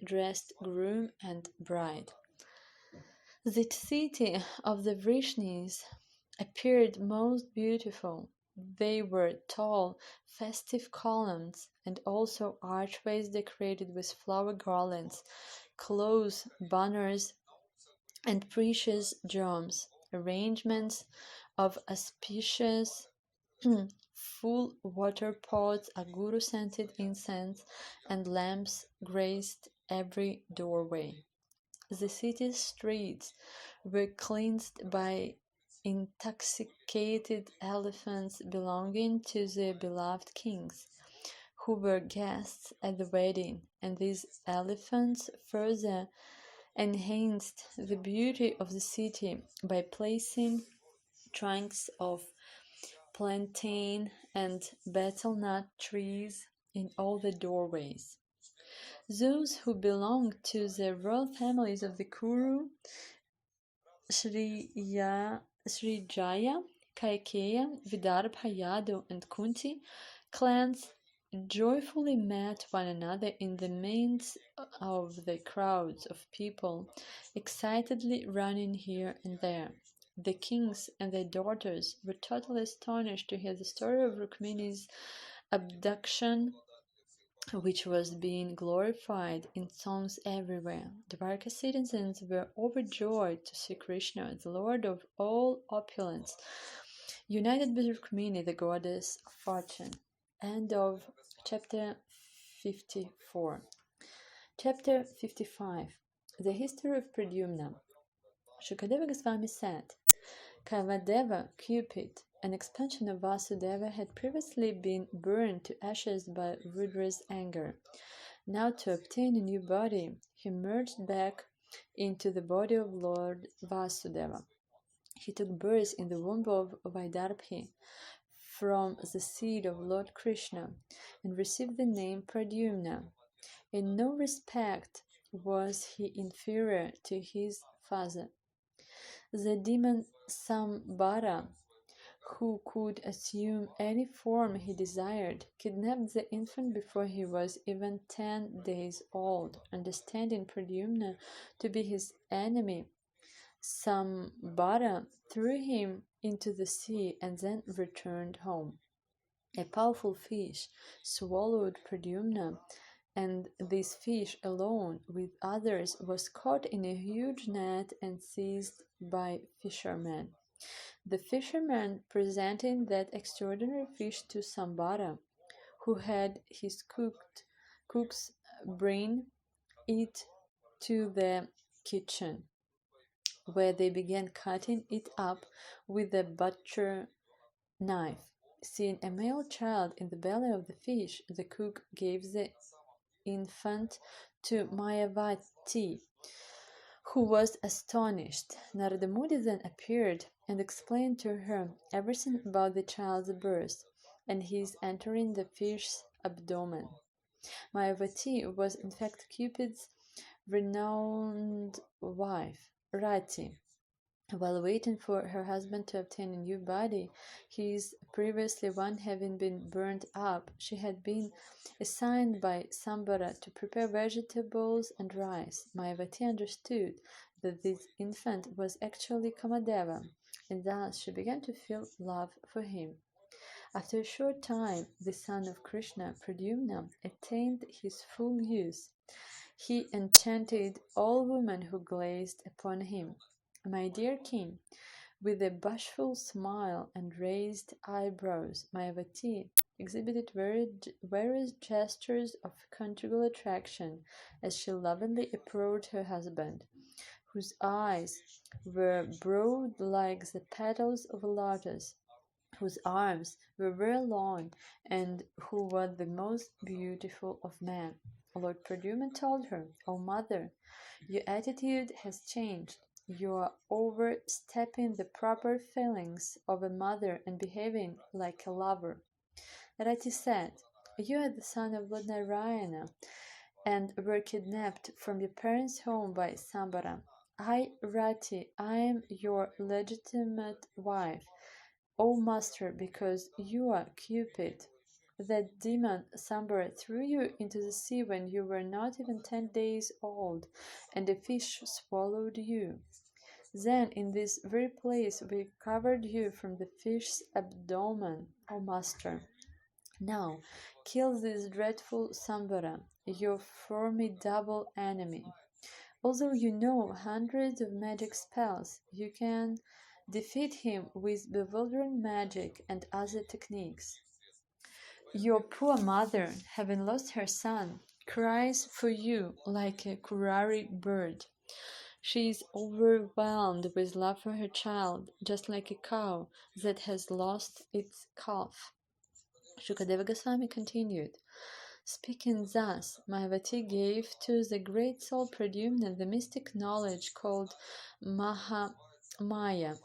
dressed groom and bride. The city of the Vrishnis appeared most beautiful. They were tall, festive columns, and also archways decorated with flower garlands, clothes, banners, and precious gems, arrangements of auspicious full water pots, aguru-scented incense, and lamps graced every doorway. The city's streets were cleansed by intoxicated elephants belonging to the beloved kings, who were guests at the wedding, and these elephants further enhanced the beauty of the city by placing trunks of plantain and betel nut trees in all the doorways. Those who belonged to the royal families of the Kuru, Srijaya, Kaikeya, Vidarbha, Yadu, and Kunti clans joyfully met one another in the midst of the crowds of people excitedly running here and there. The kings and their daughters were totally astonished to hear the story of Rukmini's abduction, which was being glorified in songs everywhere. Dwarka citizens were overjoyed to see Krishna, the Lord of all opulence, united with Rukmini, the goddess of fortune. End of chapter 54. Chapter 55. The history of Pradyumna. Shukadeva Goswami said, Kamadeva, Cupid, an expansion of Vasudeva, had previously been burned to ashes by Rudra's anger. Now, to obtain a new body, he merged back into the body of Lord Vasudeva. He took birth in the womb of Vaidarbhi from the seed of Lord Krishna and received the name Pradyumna. In no respect was he inferior to his father. The demon Sambara, who could assume any form he desired, kidnapped the infant before he was even 10 days old. Understanding Pradyumna to be his enemy, Sambara threw him into the sea and then returned home. A powerful fish swallowed Pradyumna, and this fish alone with others was caught in a huge net and seized by fishermen. The fisherman presenting that extraordinary fish to Sambara, who had his cooks bring it to the kitchen, where they began cutting it up with a butcher knife. Seeing a male child in the belly of the fish, the cook gave the infant to Mayavati, who was astonished. Narada Muni then appeared and explained to her everything about the child's birth and his entering the fish's abdomen. Mayavati was in fact Cupid's renowned wife, Rati. While waiting for her husband to obtain a new body, his previously one having been burned up, she had been assigned by Sambara to prepare vegetables and rice. Mayavati understood that this infant was actually Kamadeva, and thus she began to feel love for him. After a short time, the son of Krishna, Pradyumna, attained his full youth. He enchanted all women who gazed upon him. My dear king, with a bashful smile and raised eyebrows, Mayavati exhibited various gestures of conjugal attraction as she lovingly approached her husband, whose eyes were broad like the petals of a lotus, whose arms were very long, and who was the most beautiful of men. Lord Pradyumna told her, "O mother, your attitude has changed. You are overstepping the proper feelings of a mother and behaving like a lover." Rati said, "You are the son of Lord Narayana and were kidnapped from your parents' home by Sambara. I, Rati, I am your legitimate wife, O master, because you are Cupid. That demon Sambara threw you into the sea when you were not even 10 days old, and a fish swallowed you. Then, in this very place, we covered you from the fish's abdomen, O master. Now, kill this dreadful Sambara, your formidable enemy. Although you know hundreds of magic spells, you can defeat him with bewildering magic and other techniques. Your poor mother, having lost her son, cries for you like a curary bird. She is overwhelmed with love for her child, just like a cow that has lost its calf." Shukadeva Goswami continued, "Speaking thus, Mayavati gave to the great soul Pradyumna the mystic knowledge called Mahamaya,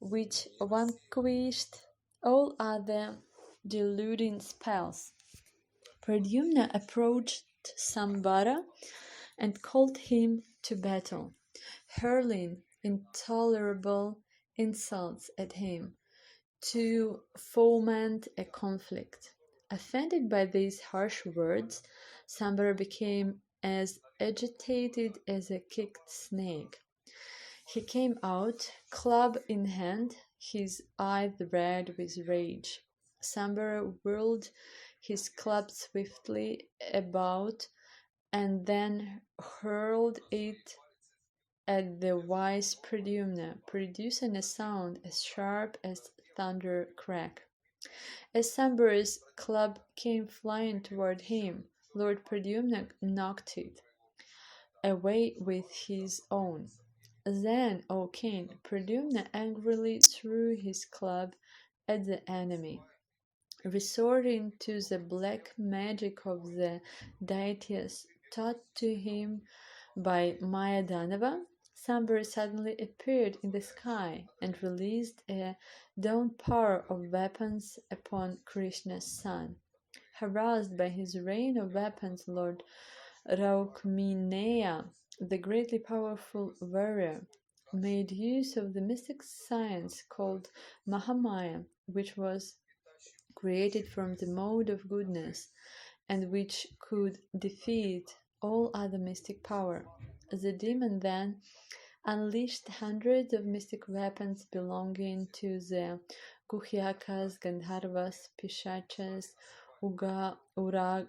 which vanquished all other deluding spells. Pradyumna approached Sambara and called him to battle, hurling intolerable insults at him to foment a conflict. Offended by these harsh words, Sambara became as agitated as a kicked snake. He came out, club in hand, his eyes red with rage. Sambara whirled his club swiftly about and then hurled it at the wise Pradyumna, producing a sound as sharp as thunder crack. As Sambara's club came flying toward him, Lord Pradyumna knocked it away with his own. Then, O king, Pradyumna angrily threw his club at the enemy. Resorting to the black magic of the deities taught to him by Maya Danava, Sambar suddenly appeared in the sky and released a downpour of weapons upon Krishna's son. Harassed by his rain of weapons, Lord Raukmineya, the greatly powerful warrior, made use of the mystic science called Mahamaya, which was created from the mode of goodness and which could defeat all other mystic power. The demon then unleashed hundreds of mystic weapons belonging to the Guhyakas, Gandharvas, Pishachas, Uragas,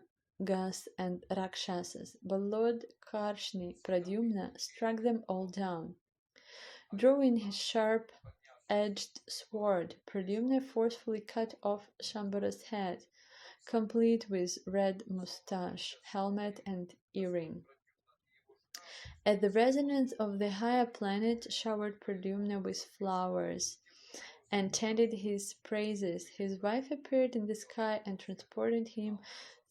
and Rakshasas. But Lord Karshni Pradyumna struck them all down. Drawing his sharp-edged sword, Pradyumna forcefully cut off Shambhara's head, complete with red moustache, helmet, and earring. At the resonance of the higher planet showered Pradyumna with flowers and chanted his praises. His wife appeared in the sky and transported him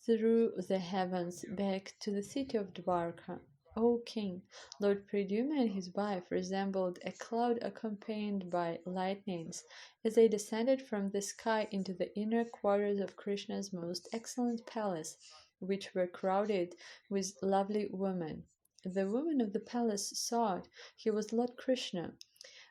through the heavens back to the city of Dwarka. O king, Lord Pradyumna and his wife resembled a cloud accompanied by lightnings as they descended from the sky into the inner quarters of Krishna's most excellent palace, which were crowded with lovely women. The women of the palace thought he was Lord Krishna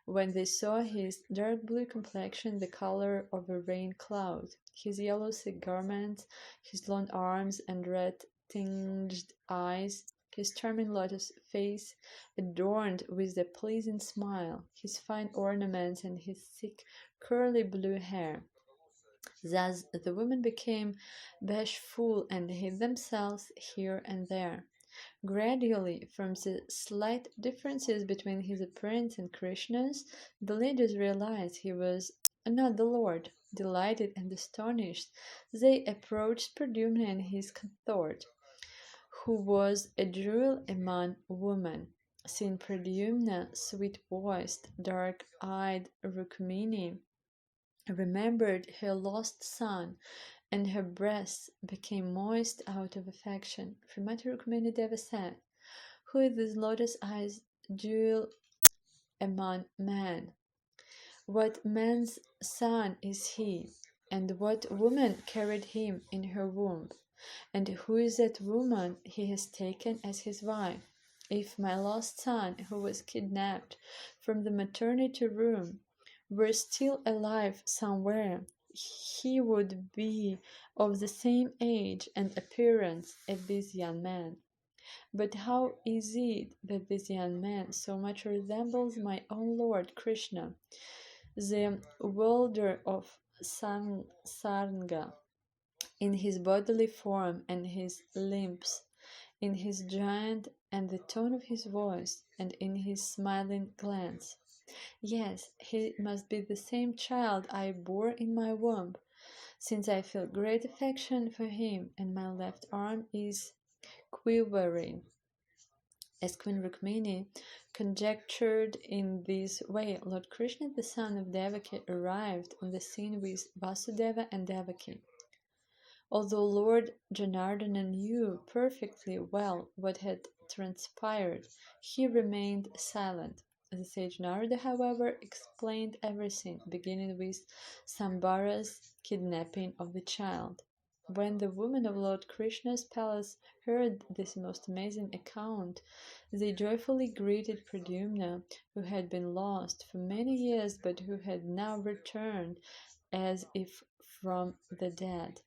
when they saw his dark blue complexion, the color of a rain cloud, his yellow silk garments, his long arms and red-tinged eyes, his charming lotus face adorned with a pleasing smile, his fine ornaments, and his thick, curly blue hair. Thus the women became bashful and hid themselves here and there. Gradually, from the slight differences between his appearance and Krishna's, the ladies realized he was not the Lord. Delighted and astonished, they approached Pradyumna and his consort, who was a jewel among women. Seeing Pradyumna, sweet-voiced, dark-eyed Rukmini remembered her lost son, and her breasts became moist out of affection. Srimad Rukmini Deva said, "Who is this lotus-eyed jewel among men? What man's son is he? And what woman carried him in her womb? And who is that woman he has taken as his wife? If my lost son, who was kidnapped from the maternity room, were still alive somewhere, he would be of the same age and appearance as this young man. But how is it that this young man so much resembles my own Lord Krishna, the wielder of Saranga, in his bodily form and his limbs, in his giant and the tone of his voice, and in his smiling glance? Yes, he must be the same child I bore in my womb, since I feel great affection for him, and my left arm is quivering." As Queen Rukmini conjectured in this way, Lord Krishna, the son of Devaki, arrived on the scene with Vasudeva and Devaki. Although Lord Janardana knew perfectly well what had transpired, he remained silent. The sage Narada, however, explained everything, beginning with Sambara's kidnapping of the child. When the women of Lord Krishna's palace heard this most amazing account, they joyfully greeted Pradyumna, who had been lost for many years but who had now returned as if from the dead.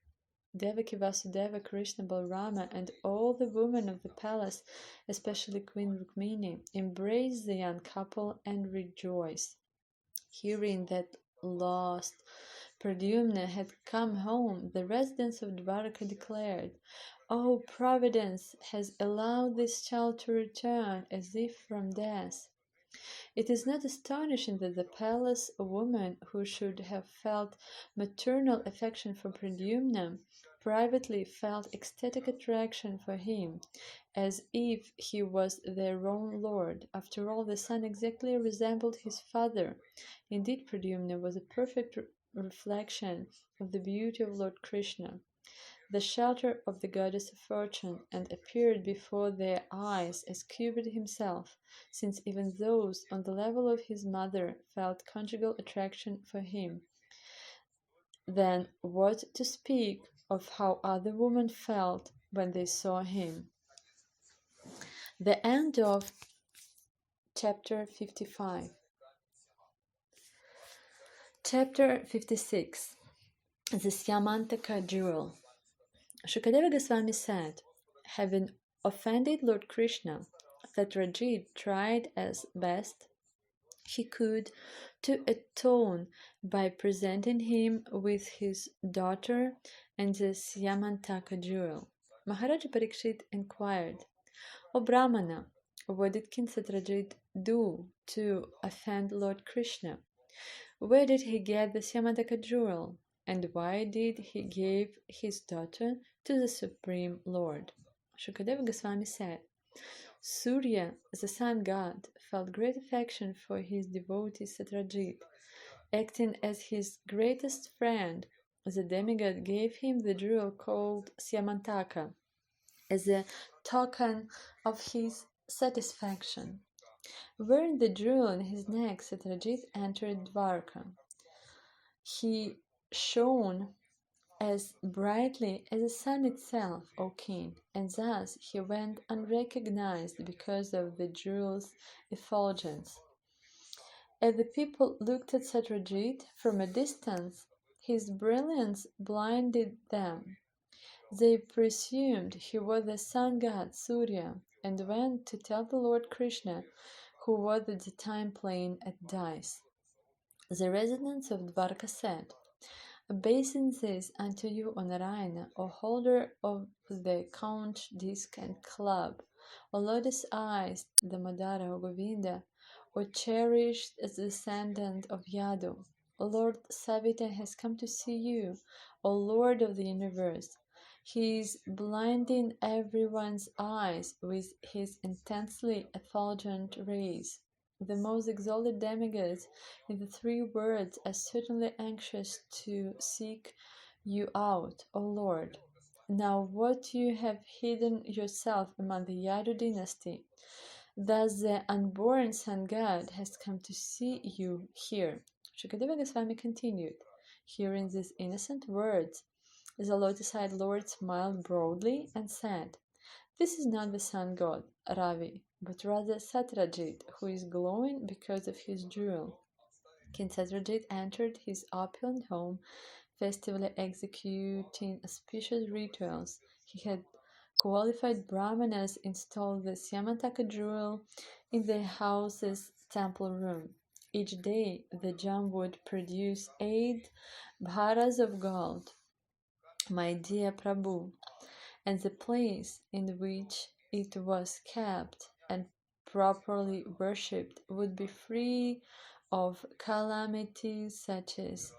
Devaki, Vasudeva, Krishna, Balarama, and all the women of the palace, especially Queen Rukmini, embraced the young couple and rejoiced. Hearing that lost Pradyumna had come home, the residents of Dwarka declared, "Oh, Providence has allowed this child to return as if from death." It is not astonishing that the palace woman, who should have felt maternal affection for Pradyumna, privately felt ecstatic attraction for him, as if he was their own lord. After all, the son exactly resembled his father. Indeed, Pradyumna was a perfect reflection of the beauty of Lord Krishna, the shelter of the goddess of fortune, and appeared before their eyes as Cupid himself, since even those on the level of his mother felt conjugal attraction for him. Then what to speak of how other women felt when they saw him? The end of chapter 55. Chapter 56. The Syamantaka Jewel. Shukadeva Goswami said, having offended Lord Krishna, Satyajit tried as best he could to atone by presenting him with his daughter and the Syamantaka jewel. Maharaja Parikshit inquired, O Brahmana, what did King Satyajit do to offend Lord Krishna? Where did he get the Syamantaka jewel? And why did he give his daughter to the Supreme Lord? Shukadeva Goswami said, Surya, the sun god, felt great affection for his devotee Satyajit. Acting as his greatest friend, the demigod gave him the jewel called Syamantaka as a token of his satisfaction. Wearing the jewel in his neck, Satyajit entered Dwarka. He shone as brightly as the sun itself, O king, and thus he went unrecognized because of the jewel's effulgence. As the people looked at Satyajit from a distance, his brilliance blinded them. They presumed he was the sun god Surya and went to tell the Lord Krishna, who was at the time playing at dice. The residents of Dwarka said, Obeising this unto you, O Narayana, O holder of the conch, disc, and club, O lotus-eyed Damodara, O Govinda, O cherished descendant of Yadu, O Lord Savita has come to see you, O Lord of the universe. He is blinding everyone's eyes with his intensely effulgent rays. The most exalted demigods in the three worlds are certainly anxious to seek you out, O Lord. Now what you have hidden yourself among the Yadu dynasty, thus the unborn sun god has come to see you here. Shukadeva Goswami continued, hearing these innocent words, the lotus-eyed Lord smiled broadly and said, This is not the sun god, Ravi, but rather Satyajit, who is glowing because of his jewel. King Satyajit entered his opulent home, festively executing auspicious rituals. He had qualified brahmanas install the Syamantaka jewel in the house's temple room. Each day the gem would produce 8 bharas of gold. My dear Prabhu, and the place in which it was kept and properly worshipped would be free of calamities such as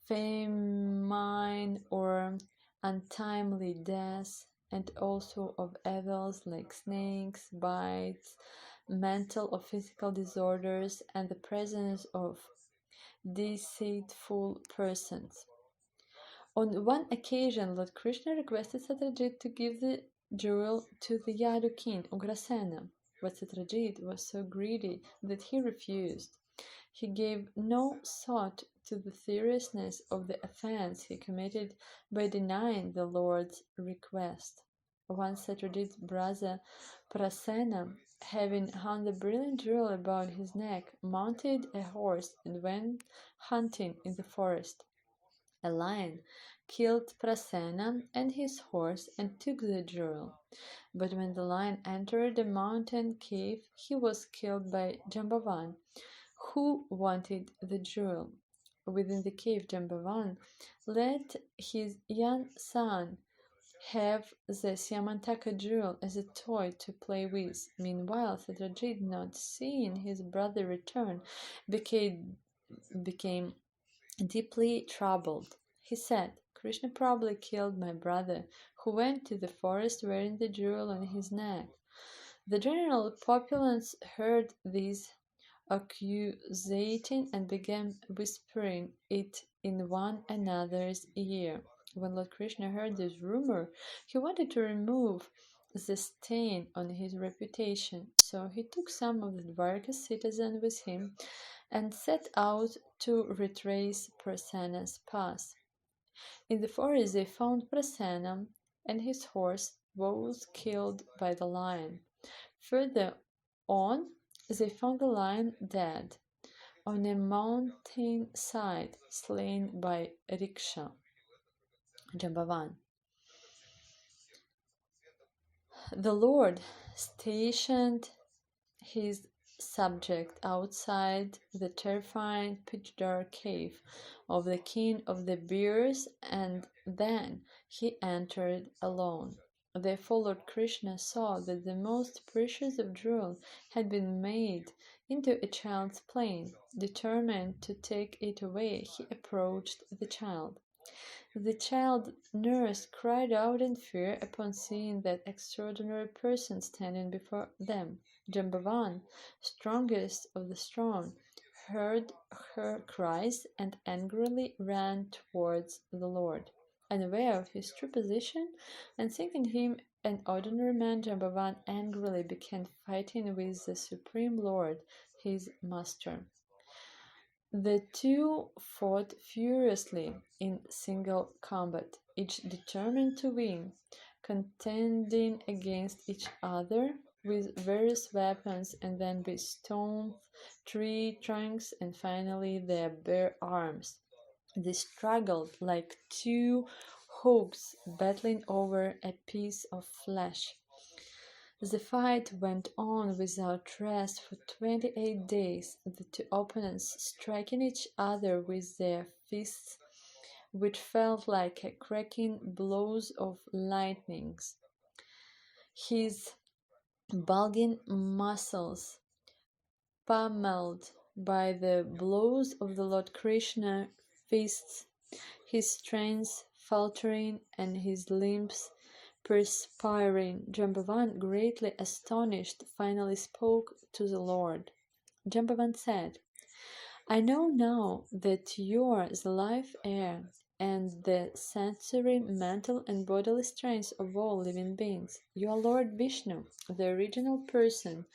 famine or untimely death, and also of evils like snakes, bites, mental or physical disorders, and the presence of deceitful persons. On one occasion, Lord Krishna requested Satyajit to give the jewel to the Yadu king, Ugrasena, but Satyajit was so greedy that he refused. He gave no thought to the seriousness of the offense he committed by denying the Lord's request. Once Satyajit's brother Prasena, having hung the brilliant jewel about his neck, mounted a horse and went hunting in the forest. A lion killed Prasena and his horse and took the jewel. But when the lion entered a mountain cave, he was killed by Jambavan, who wanted the jewel. Within the cave, Jambavan let his young son have the Syamantaka jewel as a toy to play with. Meanwhile, Satyajit, not seeing his brother return, became deeply troubled. He said, Krishna probably killed my brother, who went to the forest wearing the jewel on his neck. The general populace heard this accusation and began whispering it in one another's ear. When Lord Krishna heard this rumor, he wanted to remove the stain on his reputation, so he took some of the Dwarka citizens with him and set out to retrace Prasanna's path. In the forest they found Prasanna and his horse, both killed by the lion. Further on, they found the lion dead on a mountain side, slain by Riksha, Jambavan. The Lord stationed his subject outside the terrifying pitch-dark cave of the king of the bears, and then he entered alone. Therefore Lord Krishna saw that the most precious of jewels had been made into a child's plane. Determined to take it away, he approached the child. The child nurse cried out in fear upon seeing that extraordinary person standing before them. Jambavan, strongest of the strong, heard her cries and angrily ran towards the Lord. Unaware of his true position and thinking him an ordinary man, Jambavan angrily began fighting with the Supreme Lord, his master. The two fought furiously in single combat, each determined to win, contending against each other with various weapons and then with stones, tree trunks, and finally their bare arms. They struggled like two hogs battling over a piece of flesh. The fight went on without rest for 28 days, the two opponents striking each other with their fists, which felt like cracking blows of lightnings. His bulging muscles, pummeled by the blows of the Lord Krishna fists, his strength faltering and his limbs perspiring, Jambavan, greatly astonished, finally spoke to the Lord. Jambavan said, I know now that you are the life air and the sensory, mental, and bodily strength of all living beings. You are Lord Vishnu, the original person,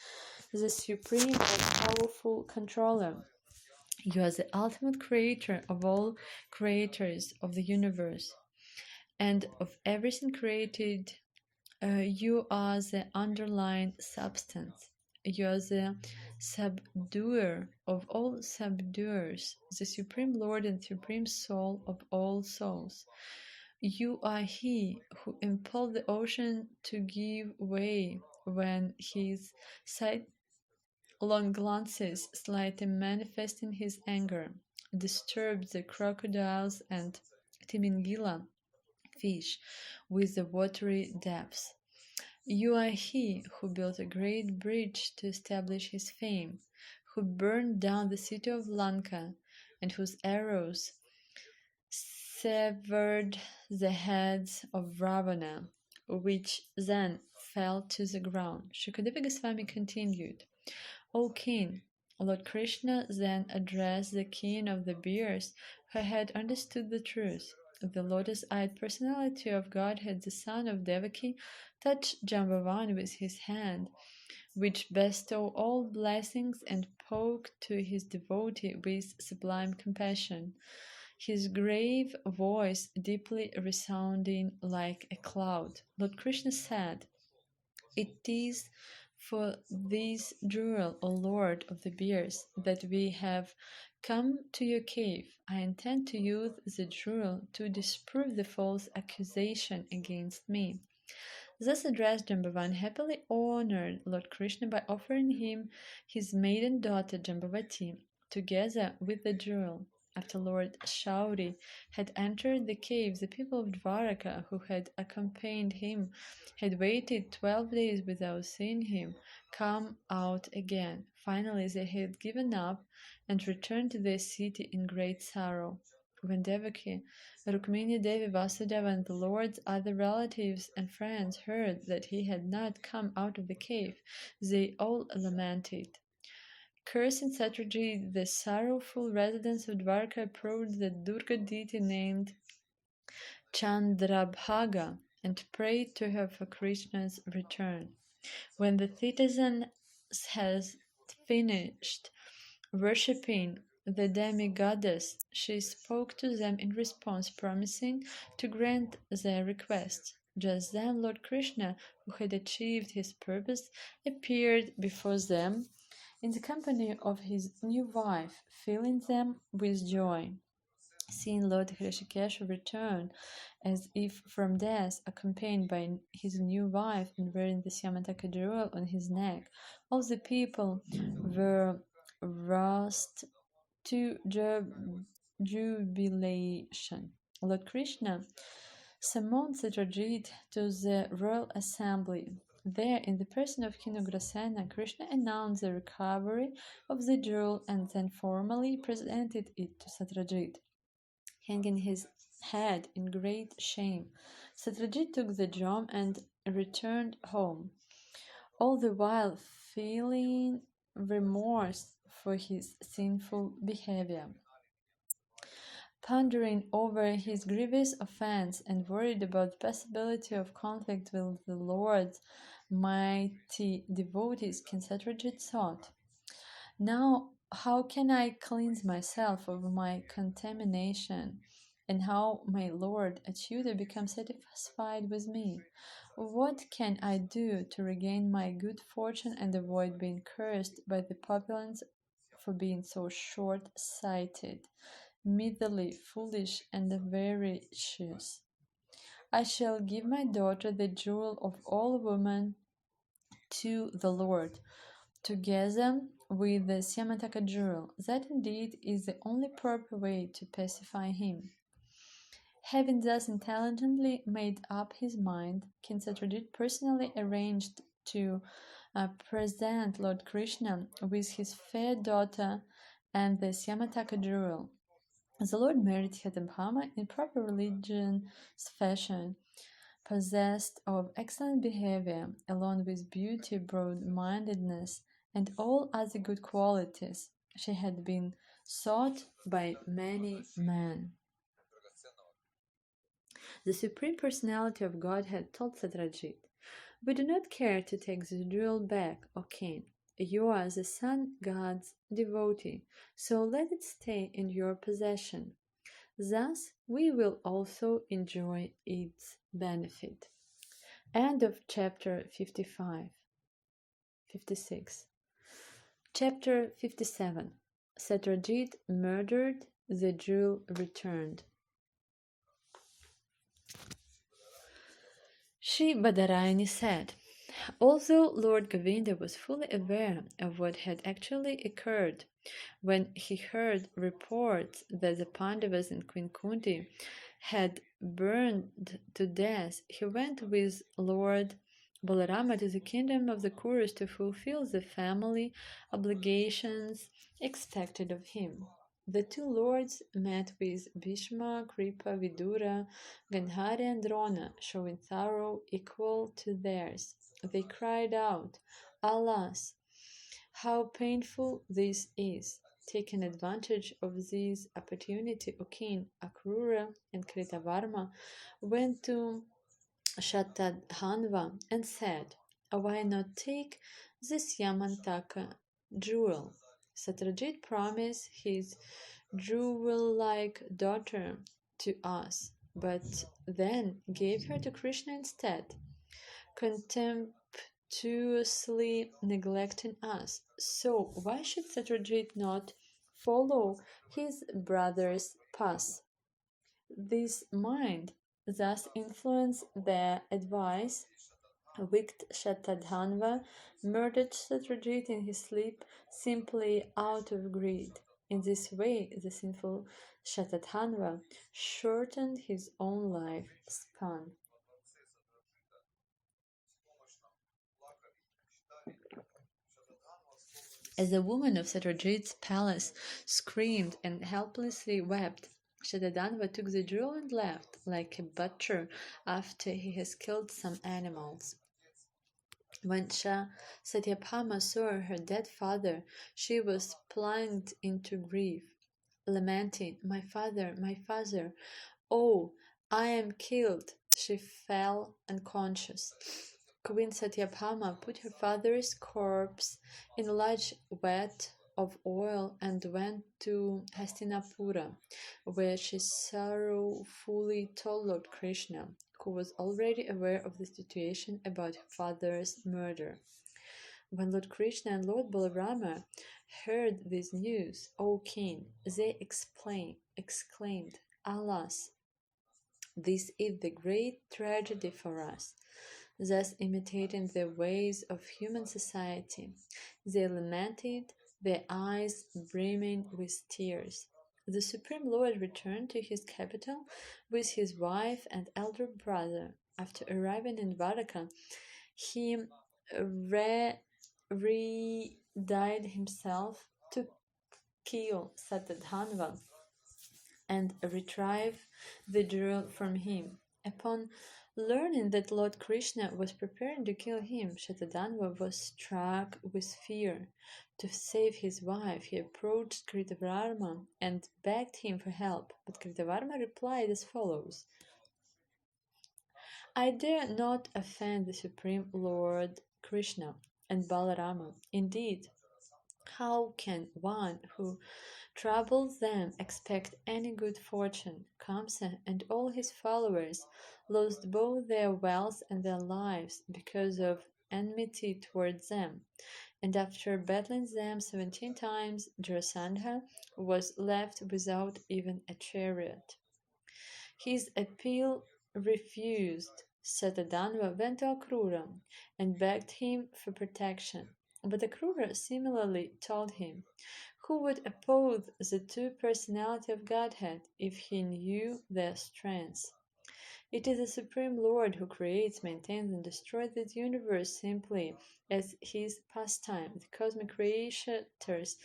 the supreme and powerful controller. You are the ultimate creator of all creators of the universe and of everything created. You are the underlying substance. You are the subduer of all subduers, the supreme Lord and supreme soul of all souls. You are He who impelled the ocean to give way when his sidelong glances, slightly manifesting his anger, disturbed the crocodiles and Timingila fish with the watery depths. You are He who built a great bridge to establish his fame, who burned down the city of Lanka, and whose arrows severed the heads of Ravana, which then fell to the ground. Shukadeva Goswami continued, O king, Lord Krishna then addressed the king of the bears, who had understood the truth. The lotus-eyed personality of Godhead, the son of Devaki, touched Jambavan with his hand, which bestowed all blessings, and spoke to his devotee with sublime compassion, his grave voice deeply resounding like a cloud. Lord Krishna said, It is for this jewel, O Lord of the bears, that we have come to your cave. I intend to use the jewel to disprove the false accusation against me. Thus addressed, Jambavan happily honored Lord Krishna by offering him his maiden daughter Jambavati, together with the jewel. After Lord Shauri had entered the cave, the people of Dwaraka, who had accompanied him, had waited 12 days without seeing him come out again. Finally, they had given up and returned to their city in great sorrow. When Devaki, Rukmini Devi, Vasudeva, and the Lord's other relatives and friends heard that he had not come out of the cave, they all lamented. Cursing Satyajit, the sorrowful residents of Dwarka approached the Durga deity named Chandrabhaga and prayed to her for Krishna's return. When the citizens had finished worshipping the demigoddess, she spoke to them in response, promising to grant their requests. Just then, Lord Krishna, who had achieved his purpose, appeared before them in the company of his new wife, filling them with joy. Seeing Lord Hrishikesh return as if from death, accompanied by his new wife and wearing the Syamataka jewel on his neck, all the people were roused to jubilation. Lord Krishna summoned Satyajit to the royal assembly. There, in the person of King Ugrasena, Krishna announced the recovery of the jewel and then formally presented it to Satyajit. Hanging his head in great shame, Satyajit took the gem and returned home, all the while feeling remorse for his sinful behavior. Pondering over his grievous offense and worried about the possibility of conflict with the Lord's mighty devotees, King Satyajit thought, "Now, how can I cleanse myself of my contamination, and how my Lord Achyuta become satisfied with me? What can I do to regain my good fortune and avoid being cursed by the populace for being so short-sighted, miserly, foolish, and avaricious? I shall give my daughter, the jewel of all women, to the Lord, together with the Syamataka jewel. That indeed is the only proper way to pacify him." Having thus intelligently made up his mind, King Satyajit personally arranged to present Lord Krishna with his fair daughter and the Syamataka jewel. The Lord married Satyabhama in proper religious fashion, possessed of excellent behavior, along with beauty, broad-mindedness, and all other good qualities. She had been sought by many men. The Supreme Personality of Godhead told Satyajit, "We do not care to take the jewel back, O king. You are the sun god's devotee, so let it stay in your possession. Thus we will also enjoy its benefit." End of chapter 56. Chapter 57. Satyajit murdered, the jewel returned. Shri Badarayani said, although Lord Govinda was fully aware of what had actually occurred, when he heard reports that the Pandavas and Queen Kunti had burned to death, he went with Lord Balarama to the kingdom of the Kurus to fulfill the family obligations expected of him. The two lords met with Bhishma, Kripa, Vidura, Gandhari, and Drona, showing sorrow equal to theirs. They cried out, "Alas, how painful this is!" Taking advantage of this opportunity, O king, Akrura and Kritavarma went to Shatadhanva and said, "Why not take this Yamantaka jewel?" Satyajit promised his jewel-like daughter to us, but then gave her to Krishna instead, contemptuously neglecting us. So why should Satyajit not follow his brother's path? This mind thus influenced their advice. Wicked Shatadhanva murdered Satyajit in his sleep simply out of greed. In this way, the sinful Shatadhanva shortened his own lifespan. As the woman of Satyajit's palace screamed and helplessly wept, Shatadanva took the jewel and left, like a butcher after he has killed some animals. When Satyabhama saw her dead father, she was plunged into grief, lamenting, my father, oh, I am killed." She fell unconscious. Queen Satyabhama put her father's corpse in a large vat of oil and went to Hastinapura, where she sorrowfully told Lord Krishna, who was already aware of the situation about her father's murder. When Lord Krishna and Lord Balarama heard this news, O king, they exclaimed, "Alas, this is the great tragedy for us." Thus imitating the ways of human society, they lamented, their eyes brimming with tears. The Supreme Lord returned to his capital with his wife and elder brother. After arriving in Dwarka, he re-died himself to kill Satadhanva and retrieve the jewel from him. Upon learning that Lord Krishna was preparing to kill him, Shatadanva was struck with fear. To save his wife, he approached Kritavarma and begged him for help, but Kritavarma replied as follows: "I dare not offend the Supreme Lord Krishna and Balarama. Indeed, how can one who troubles them expect any good fortune? Kamsa and all his followers lost both their wealth and their lives because of enmity towards them, and after battling them 17 times, Jarasandha was left without even a chariot." His appeal refused. Satadanva went to Akrura and begged him for protection. But Akrura similarly told him, who would oppose the two personality of Godhead if he knew their strengths? It is the Supreme Lord who creates, maintains, and destroys this universe simply as his pastime. The cosmic creators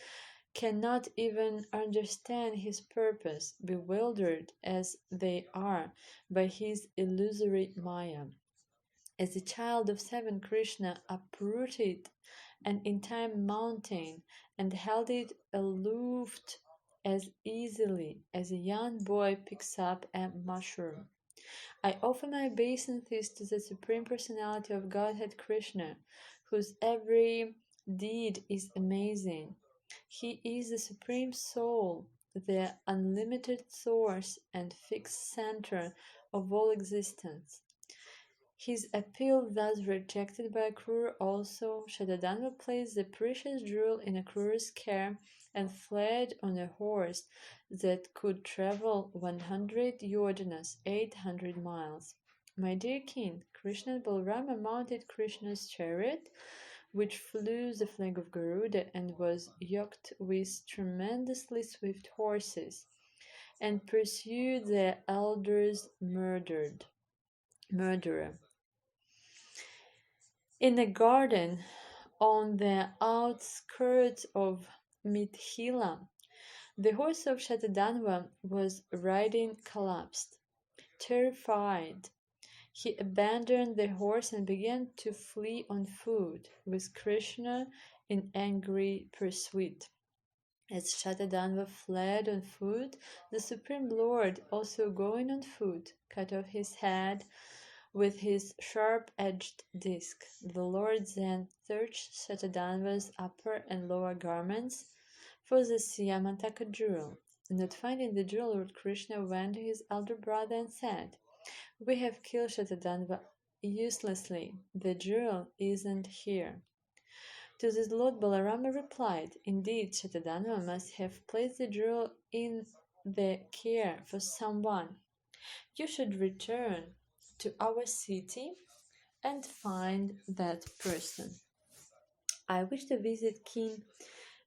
cannot even understand his purpose, bewildered as they are by his illusory Maya. As a child of 7, Krishna uprooted an entire mountain and held it aloft as easily as a young boy picks up a mushroom. I offer my obeisances to the Supreme Personality of Godhead Krishna, whose every deed is amazing. He is the Supreme Soul, the unlimited source and fixed center of all existence. His appeal thus rejected by Akrura also, Shatadanva placed the precious jewel in Akrura's care and fled on a horse that could travel 100 yojanas, 800 miles. My dear king, Krishna and Balarama mounted Krishna's chariot, which flew the flag of Garuda and was yoked with tremendously swift horses, and pursued their elder's murderer. In a garden on the outskirts of Mithila, the horse of Shatadanva was riding collapsed. Terrified, he abandoned the horse and began to flee on foot, with Krishna in angry pursuit. As Shatadanva fled on foot, the Supreme Lord, also going on foot, cut off his head with his sharp-edged disc. The Lord then searched Shatadanva's upper and lower garments for the Syamantaka jewel. Not finding the jewel, Lord Krishna went to his elder brother and said, "We have killed Shatadanva uselessly. The jewel isn't here." To this Lord Balarama replied, "Indeed, Shatadanva must have placed the jewel in the care for someone. You should return to our city and find that person." I wish to visit King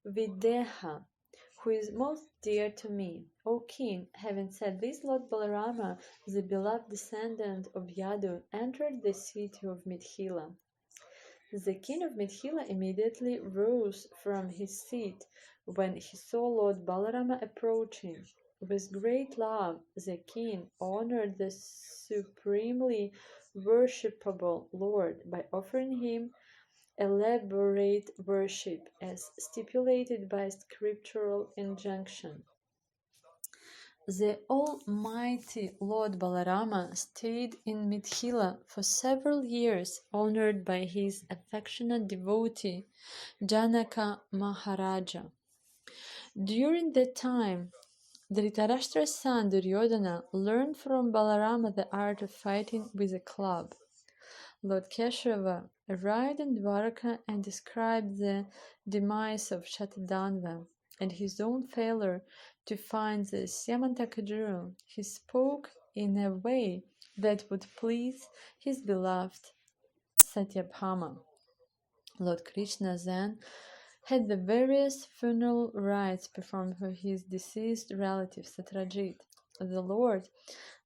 Videha, who is most dear to me. O king, having said this, Lord Balarama, the beloved descendant of Yadu, entered the city of Mithila. The king of Mithila immediately rose from his seat when he saw Lord Balarama approaching. With great love, the king honored the supremely worshipable Lord by offering him elaborate worship as stipulated by scriptural injunction. The almighty Lord Balarama stayed in Mithila for several years, honored by his affectionate devotee Janaka Maharaja. During that time, Dhritarashtra's son Duryodhana learned from Balarama the art of fighting with a club. Lord Keshava arrived in Dwarka and described the demise of Shatadhanva and his own failure to find the Syamantaka jewel. He spoke in a way that would please his beloved Satyabhama. Lord Krishna then had the various funeral rites performed for his deceased relative Satrajit. The Lord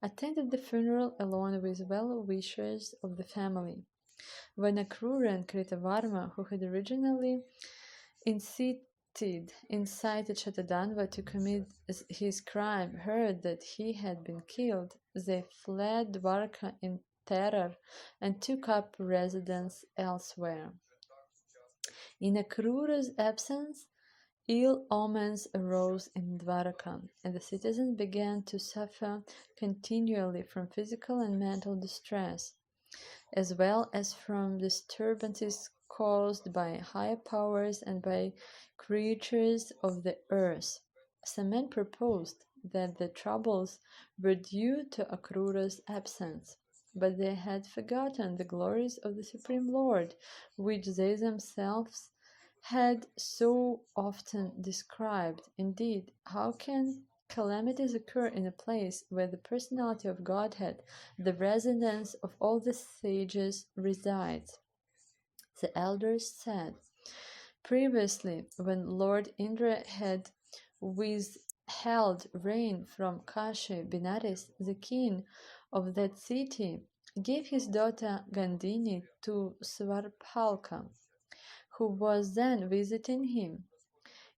attended the funeral along with well-wishers of the family. When Akrura and Kritavarma, who had originally incited Shatadhanva to commit his crime, heard that he had been killed, they fled Dwarka in terror and took up residence elsewhere. In Akrura's absence, ill omens arose in Dwarka, and the citizens began to suffer continually from physical and mental distress, as well as from disturbances caused by higher powers and by creatures of the earth. Some men proposed that the troubles were due to Akrura's absence, but they had forgotten the glories of the Supreme Lord, which they themselves had so often described. Indeed, how can calamities occur in a place where the personality of Godhead, the residence of all the sages, resides? The elders said, previously, when Lord Indra had withheld rain from Kashi, Benares, the king of that city gave his daughter Gandhini to Svarpalka, who was then visiting him.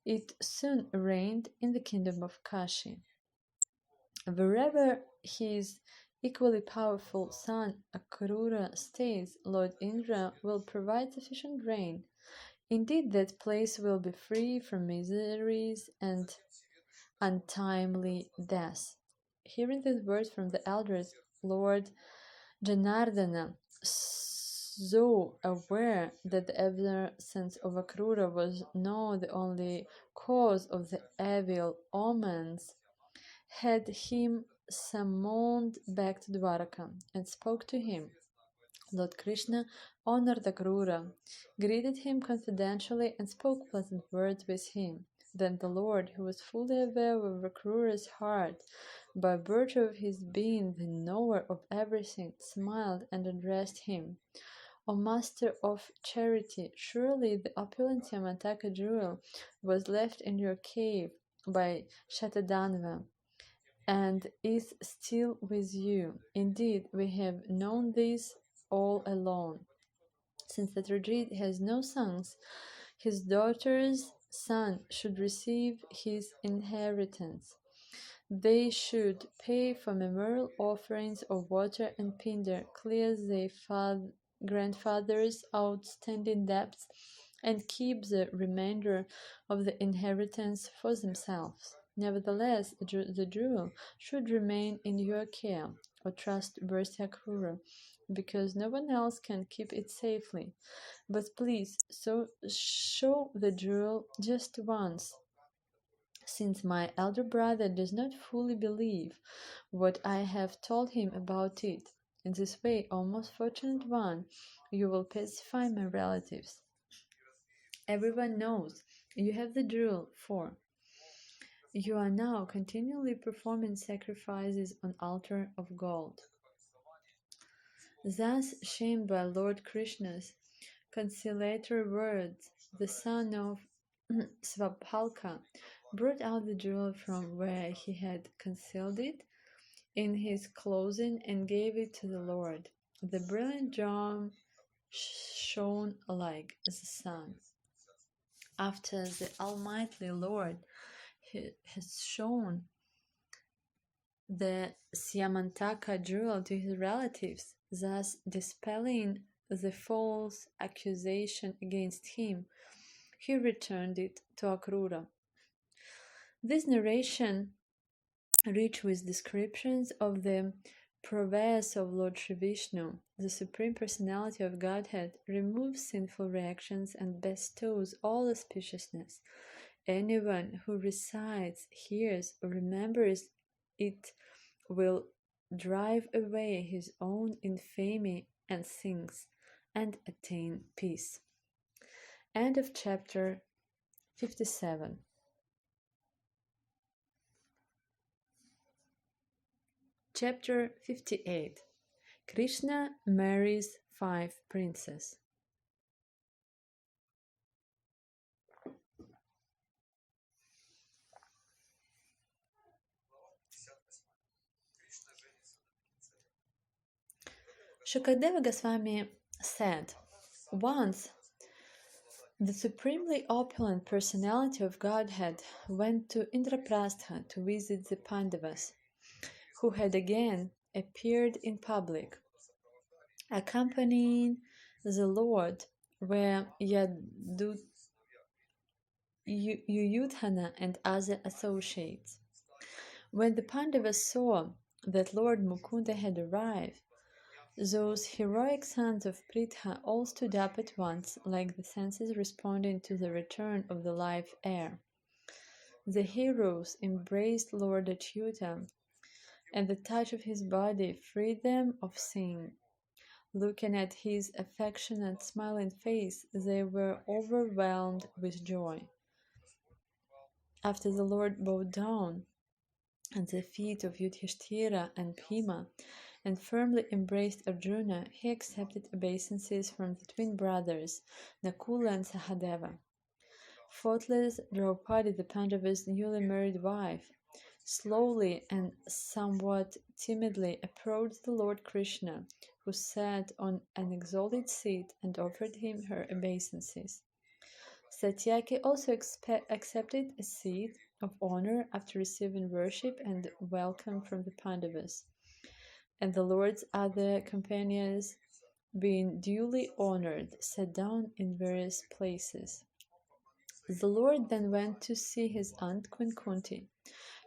It soon rained in the kingdom of Kashi. Wherever his equally powerful son Akrura stays, Lord Indra will provide sufficient rain. Indeed, that place will be free from miseries and untimely death. Hearing these words from the elders, Lord Janardana, so aware that the absence of Akrura was not the only cause of the evil omens, had him summoned back to Dwarka and spoke to him. Lord Krishna honored Akrura, greeted him confidentially, and spoke pleasant words with him. Then the Lord, who was fully aware of Akrura's heart, by virtue of his being the knower of everything, smiled and addressed him. O Master of Charity, surely the opulent Syamantaka jewel was left in your cave by Shatadhanva and is still with you. Indeed, we have known this all along. Since Satrajit has no sons, his daughter's son should receive his inheritance. They should pay for memorial offerings of water and pinder, clear their grandfather's outstanding debts, and keep the remainder of the inheritance for themselves. Nevertheless, the jewel should remain in your care, O trustworthy Akrura, because no one else can keep it safely. But please, so show the jewel just once, since my elder brother does not fully believe what I have told him about it. In this way, O most fortunate one, you will pacify my relatives. Everyone knows you have the jewel, for you are now continually performing sacrifices on altar of gold. Thus, shamed by Lord Krishna's conciliatory words, the son of Svabhalka brought out the jewel from where he had concealed it in his clothing and gave it to the Lord. The brilliant gem shone like the sun. After the Almighty Lord has shown the Syamantaka jewel to his relatives, thus dispelling the false accusation against him. He returned it to Akrura. This narration, rich with descriptions of the prowess of Lord Sri Vishnu, the Supreme Personality of Godhead, removes sinful reactions and bestows all auspiciousness. Anyone who recites, hears, or remembers it will drive away his own infamy and sins and attain peace. End of chapter 57. Chapter 58. Krishna marries 5 princes. Shukadeva Goswami said, once the supremely opulent personality of Godhead went to Indraprastha to visit the Pandavas, who had again appeared in public. Accompanying the Lord were Yuyudhana and other associates. When the Pandavas saw that Lord Mukunda had arrived, those heroic sons of Pritha all stood up at once, like the senses responding to the return of the live air. The heroes embraced Lord Achyuta, and the touch of his body freed them of sin. Looking at his affectionate, smiling face, they were overwhelmed with joy. After the Lord bowed down at the feet of Yudhishthira and Bhima, and firmly embraced Arjuna, he accepted obeisances from the twin brothers, Nakula and Sahadeva. Faultless Draupadi, the Pandava's newly married wife, slowly and somewhat timidly approached the Lord Krishna, who sat on an exalted seat, and offered him her obeisances. Satyaki also accepted a seat of honor after receiving worship and welcome from the Pandavas, and the Lord's other companions, being duly honored, sat down in various places. The Lord then went to see his aunt Queen Kunti.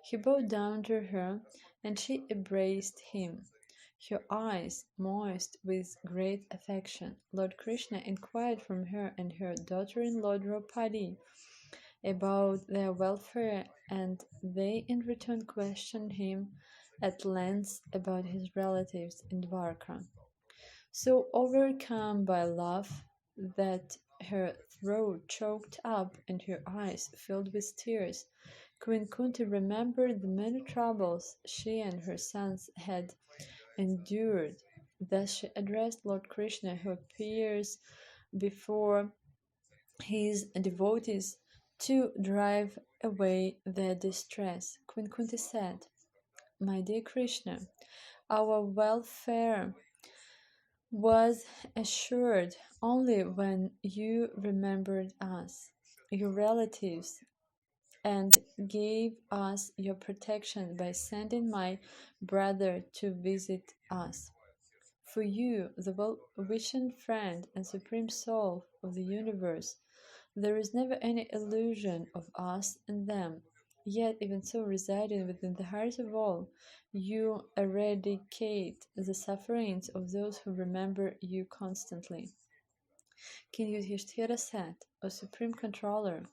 He bowed down to her, and she embraced him, her eyes moist with great affection. Lord Krishna inquired from her and her daughter-in-law Draupadi about their welfare, and they in return questioned him at length about his relatives in Dwarka. So overcome by love that her throat choked up and her eyes filled with tears, Queen Kunti remembered the many troubles she and her sons had endured. Thus she addressed Lord Krishna, who appears before his devotees to drive away their distress. Queen Kunti said, "My dear Krishna, our welfare was assured only when you remembered us, your relatives, and gave us your protection by sending my brother to visit us. For you, the well-wishing friend and supreme soul of the universe, there is never any illusion of us and them. Yet, even so, residing within the hearts of all, you eradicate the sufferings of those who remember you constantly." King Yudhishthira said, "O Supreme Controller,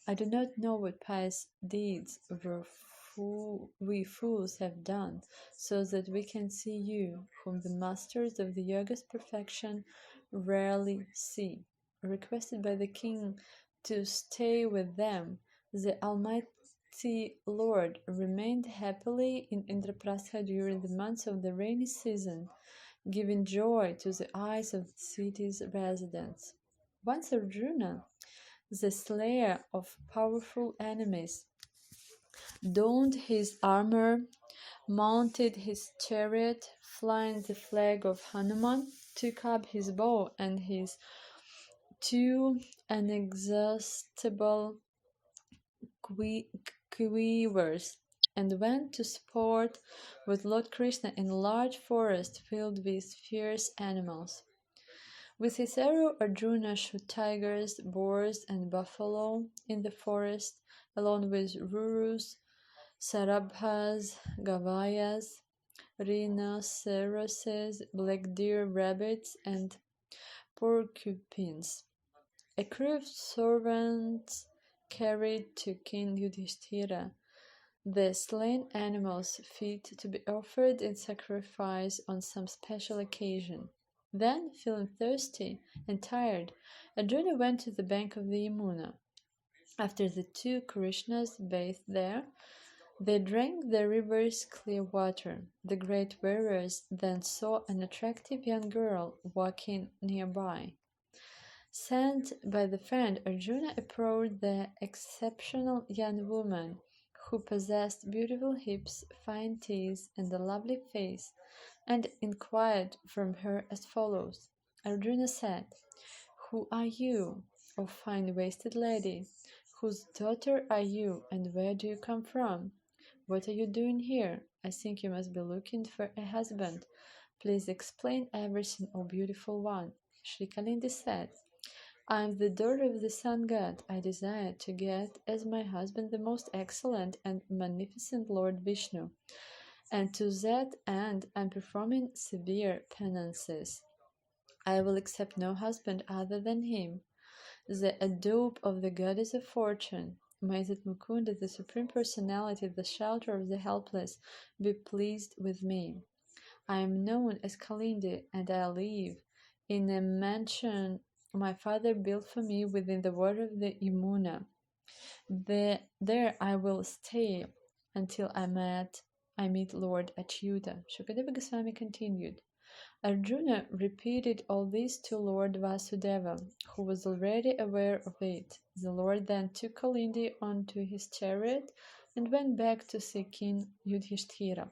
I do not know what pious deeds we fools have done, so that we can see you, whom the masters of the yoga's perfection rarely see." Requested by the king to stay with them, the Almighty Lord remained happily in Indraprastha during the months of the rainy season, giving joy to the eyes of the city's residents. Once Arjuna, the slayer of powerful enemies, donned his armor, mounted his chariot, flying the flag of Hanuman, took up his bow and his two inexhaustible quivers, and went to sport with Lord Krishna in a large forest filled with fierce animals. With his arrow, Arjuna shot tigers, boars, and buffalo in the forest, along with rurus, sarabhas, gavayas, rhinoceroses, black deer, rabbits, and porcupines. A crew of servants carried to King Yudhishthira the slain animals fit to be offered in sacrifice on some special occasion. Then, feeling thirsty and tired, Arjuna went to the bank of the Yamuna. After the two Krishnas bathed there, they drank the river's clear water. The great warriors then saw an attractive young girl walking nearby. Sent by the friend, Arjuna approached the exceptional young woman who possessed beautiful hips, fine teeth, and a lovely face, and inquired from her as follows. Arjuna said, "Who are you, O fine-waisted lady? Whose daughter are you, and where do you come from? What are you doing here? I think you must be looking for a husband. Please explain everything, O beautiful one." Shri Kalindi said, "I am the daughter of the sun god. I desire to get as my husband the most excellent and magnificent Lord Vishnu, and to that end I am performing severe penances. I will accept no husband other than him, the adobe of the goddess of fortune. May that Mukunda, the Supreme Personality, the shelter of the helpless, be pleased with me. I am known as Kalindi, and I live in a mansion my father built for me within the water of the Yamuna. There I will stay until I meet Lord Achyuta." Shukadeva Goswami continued. Arjuna repeated all this to Lord Vasudeva, who was already aware of it. The Lord then took Kalindi onto his chariot and went back to see King Yudhishthira.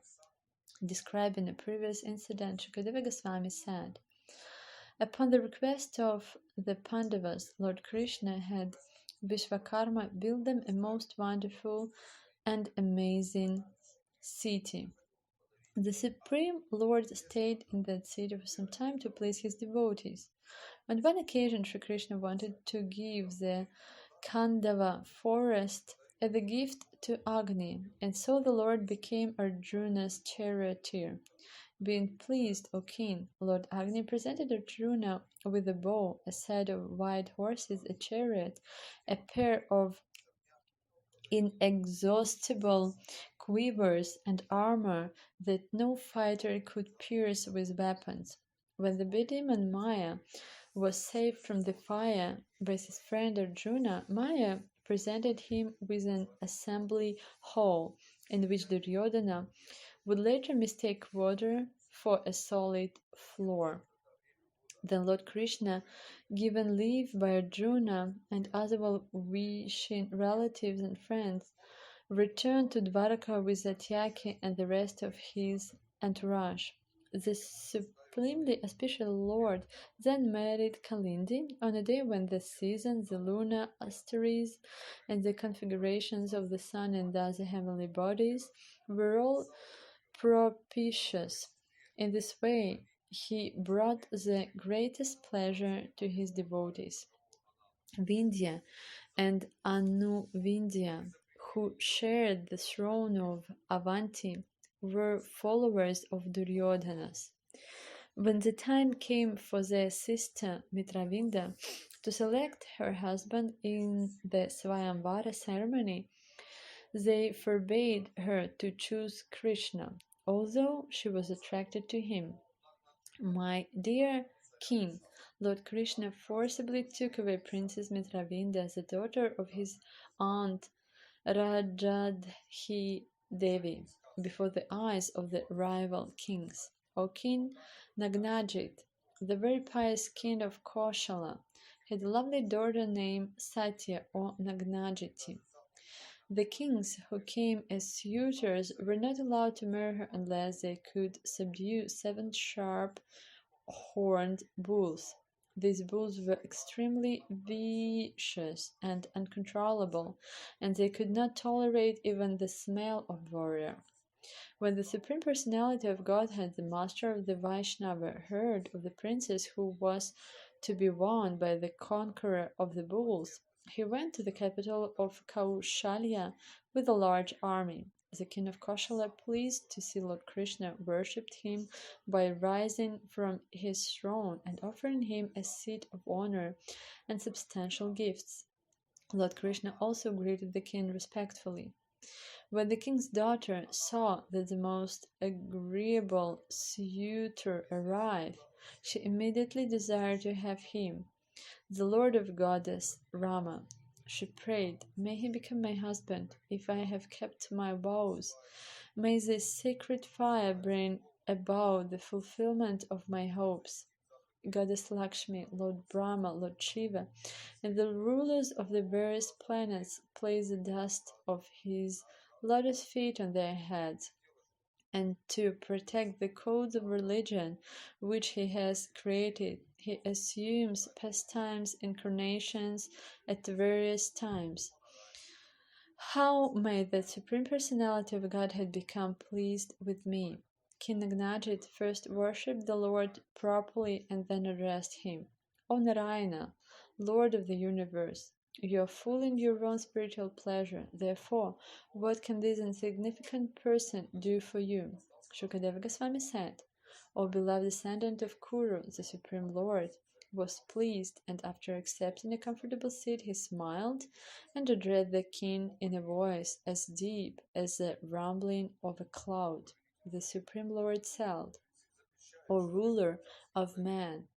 Describing a previous incident, Shukadeva Goswami said, "Upon the request of the Pandavas, Lord Krishna had Vishvakarma build them a most wonderful and amazing city. The Supreme Lord stayed in that city for some time to please his devotees. On one occasion, Sri Krishna wanted to give the Khandava forest as a gift to Agni, and so the Lord became Arjuna's charioteer. Being pleased, O king, Lord Agni presented Arjuna with a bow, a set of white horses, a chariot, a pair of inexhaustible quivers, and armor that no fighter could pierce with weapons. When the demon Maya was saved from the fire by his friend Arjuna, Maya presented him with an assembly hall in which Duryodhana would later mistake water for a solid floor. Then Lord Krishna, given leave by Arjuna and other well-wishing relatives and friends, returned to Dwarka with Satyaki and the rest of his entourage. The supremely auspicious Lord then married Kalindi on a day when the season, the lunar asteries, and the configurations of the sun and other heavenly bodies were all propitious. In this way, he brought the greatest pleasure to his devotees. Vindhya and Anuvindhya, who shared the throne of Avanti, were followers of Duryodhana's. When the time came for their sister Mitravinda to select her husband in the Swayamvara ceremony, they forbade her to choose Krishna, although she was attracted to him. "My dear king," Lord Krishna forcibly took away Princess Mitravinda, the daughter of his aunt Rajadhi Devi, before the eyes of the rival kings. "O King Nagnajit, the very pious king of Koshala, had a lovely daughter named Satya or Nagnajiti. The kings who came as suitors were not allowed to marry her unless they could subdue 7 sharp horned bulls. These bulls were extremely vicious and uncontrollable, and they could not tolerate even the smell of warrior. When the Supreme Personality of Godhead, the Master of the Vaishnava, heard of the princess who was to be won by the conqueror of the bulls, he went to the capital of Kaushalya with a large army. The king of Koshala, pleased to see Lord Krishna, worshipped him by rising from his throne and offering him a seat of honor and substantial gifts. Lord Krishna also greeted the king respectfully. When the king's daughter saw that the most agreeable suitor arrived, she immediately desired to have him, the lord of goddess Rama. She prayed, "May he become my husband, if I have kept my vows. May this sacred fire bring about the fulfillment of my hopes." Goddess Lakshmi, Lord Brahma, Lord Shiva, and the rulers of the various planets place the dust of his lotus feet on their heads, and to protect the codes of religion which he has created, he assumes pastimes, incarnations at various times. How may the Supreme Personality of Godhead become pleased with me? King Nagnajit first worshipped the Lord properly and then addressed him. O Narayana, Lord of the universe, you are full in your own spiritual pleasure. Therefore, what can this insignificant person do for you? Shukadeva Goswami said, O beloved descendant of Kuru, the Supreme Lord was pleased, and after accepting a comfortable seat, he smiled and addressed the king in a voice as deep as the rumbling of a cloud. The Supreme Lord said, O ruler of men,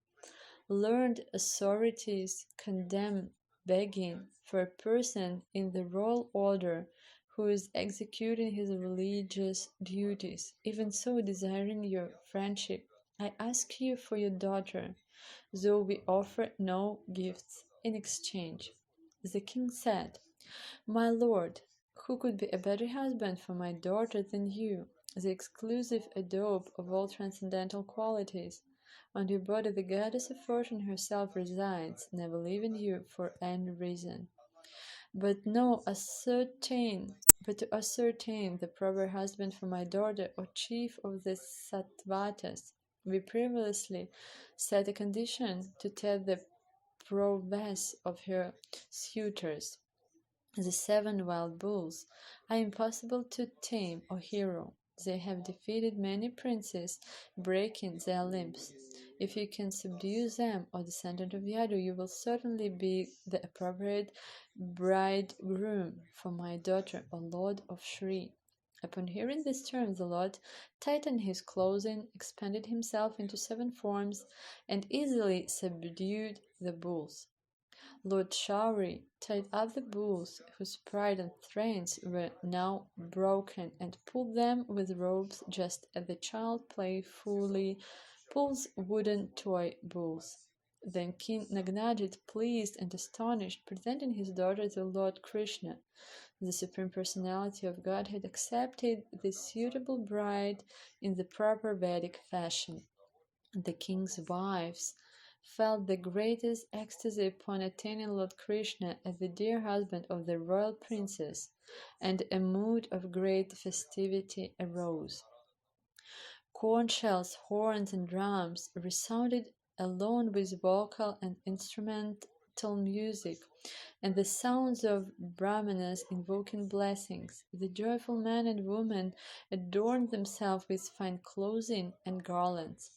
learned authorities condemn begging for a person in the royal order who is executing his religious duties. Even so, desiring your friendship, I ask you for your daughter, though we offer no gifts in exchange. The king said, My lord, who could be a better husband for my daughter than you, the exclusive adobe of all transcendental qualities? On your body the goddess of fortune herself resides, never leaving you for any reason. But to ascertain the proper husband for my daughter, O chief of the Sattvatas, we previously set a condition to test the prowess of her suitors. The 7 wild bulls are impossible to tame, O hero. They have defeated many princes, breaking their limbs. If you can subdue them, O descendant of Yadu, you will certainly be the appropriate bridegroom for my daughter, O Lord of Shri. Upon hearing these terms, the Lord tightened his clothing, expanded himself into 7 forms, and easily subdued the bulls. Lord Shauri tied up the bulls, whose pride and strength were now broken, and pulled them with ropes just as the child playfully pulls wooden toy bulls. Then King Nagnajit, pleased and astonished, presented his daughter to Lord Krishna. The Supreme Personality of Godhead accepted the suitable bride in the proper Vedic fashion. The king's wives felt the greatest ecstasy upon attaining Lord Krishna as the dear husband of the royal princess, and a mood of great festivity arose. Corn shells, horns, and drums resounded along with vocal and instrumental music, and the sounds of brahmanas invoking blessings. The joyful men and women adorned themselves with fine clothing and garlands.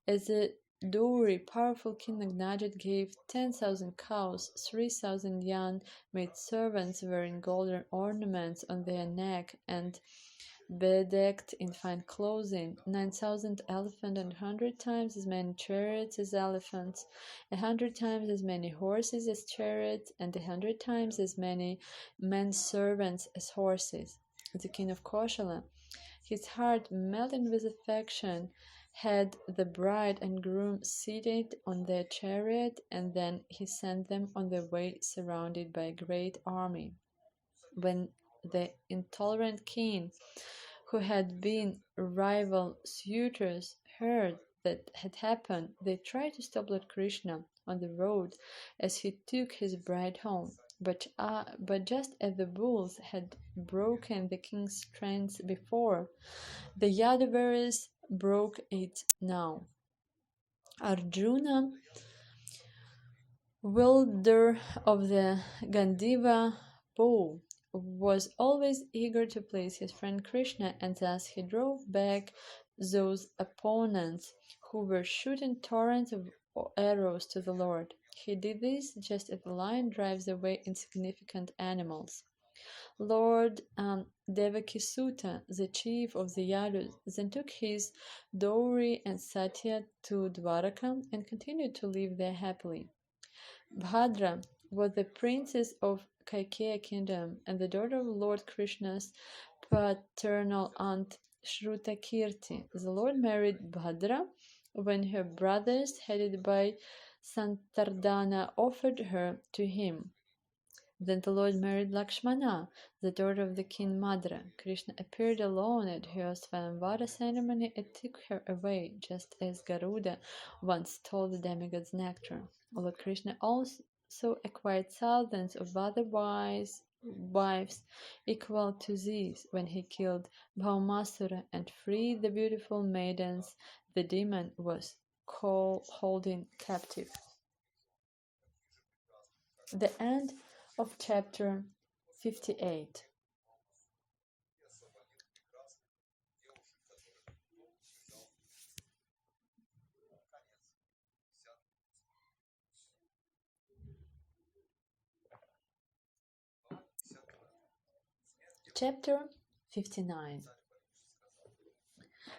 As a dowry, powerful King Nagnajit gave 10,000 cows, 3,000 young maid servants wearing golden ornaments on their neck and bedecked in fine clothing, 9,000 elephants, and 100 times as many chariots as elephants, 100 times as many horses as chariots, and 100 times as many men servants as horses. The king of Koshala, his heart melting with affection, had the bride and groom seated on their chariot, and then he sent them on their way surrounded by a great army. When the intolerant king, who had been rival suitors, heard that had happened, they tried to stop Lord Krishna on the road as he took his bride home. But just as the bulls had broken the king's strength before, the Yadavaras broke it now. Arjuna, wielder of the Gandiva bow, was always eager to please his friend Krishna, and thus he drove back those opponents who were shooting torrents of arrows to the Lord. He did this just as the lion drives away insignificant animals. Lord Devakisuta, the chief of the Yadus, then took his dowry and Satya to Dwaraka and continued to live there happily. Bhadra was the princess of Kaikeya kingdom and the daughter of Lord Krishna's paternal aunt Shrutakirti. The Lord married Bhadra when her brothers, headed by Santardana, offered her to him. Then the Lord married Lakshmana, the daughter of the king Madra. Krishna appeared alone at her Swayamvara ceremony and took her away, just as Garuda once stole the demigod's nectar. Lord Krishna also acquired thousands of other wives equal to these when he killed Bhaumasura and freed the beautiful maidens the demon was holding captive. The end of chapter 58. Chapter 59.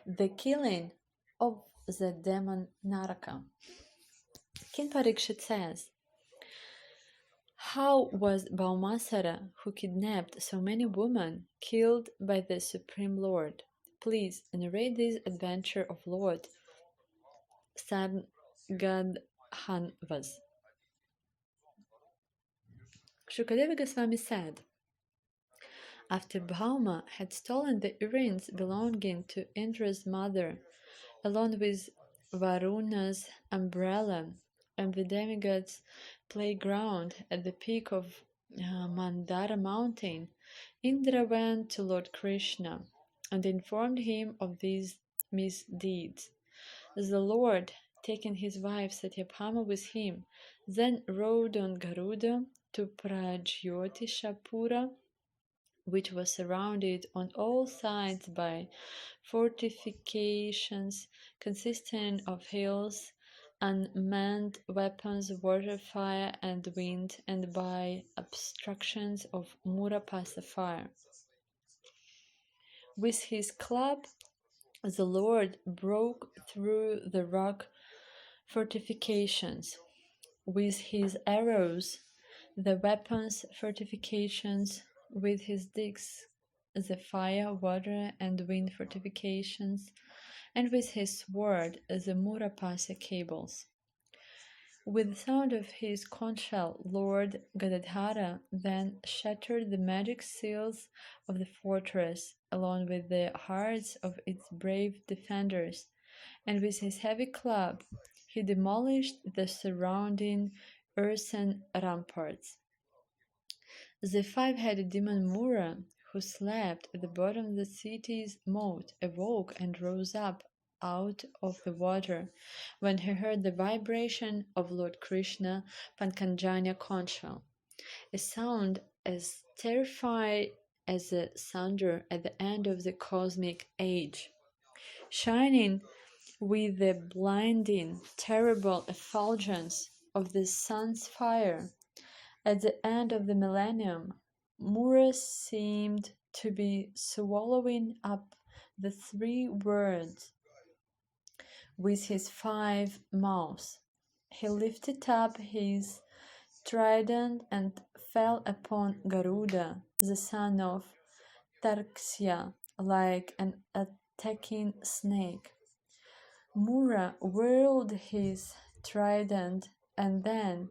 The killing of the demon Naraka. King Parikshit says, how was Bhaumasara, who kidnapped so many women, killed by the Supreme Lord? Please narrate this adventure of Lord Sadgadhanvas. Shukadeva Goswami said, after Bhauma had stolen the earrings belonging to Indra's mother, along with Varuna's umbrella and the demigod's playground at the peak of Mandara mountain, Indra went to Lord Krishna and informed him of these misdeeds. The Lord, taking his wife Satyabhama with him, then rode on Garuda to Pradyotishapura, which was surrounded on all sides by fortifications consisting of hills, unmanned weapons, water, fire, and wind, and by obstructions of Murapasa fire. With his club, the Lord broke through the rock fortifications. With his arrows, the weapons fortifications, with his discs, the fire, water, and wind fortifications, and with his sword, the Murapasa cables. With the sound of his conch shell, Lord Gadadhara then shattered the magic seals of the fortress, along with the hearts of its brave defenders, and with his heavy club he demolished the surrounding earthen ramparts. The five-headed demon Mura, who slept at the bottom of the city's moat, awoke and rose up out of the water when he heard the vibration of Lord Krishna Pankanjanya conch shell, a sound as terrifying as the thunder at the end of the cosmic age. Shining with the blinding, terrible effulgence of the sun's fire, at the end of the millennium, Mura seemed to be swallowing up the three worlds with his 5 mouths. He lifted up his trident and fell upon Garuda, the son of Tarksya, like an attacking snake. Mura whirled his trident and then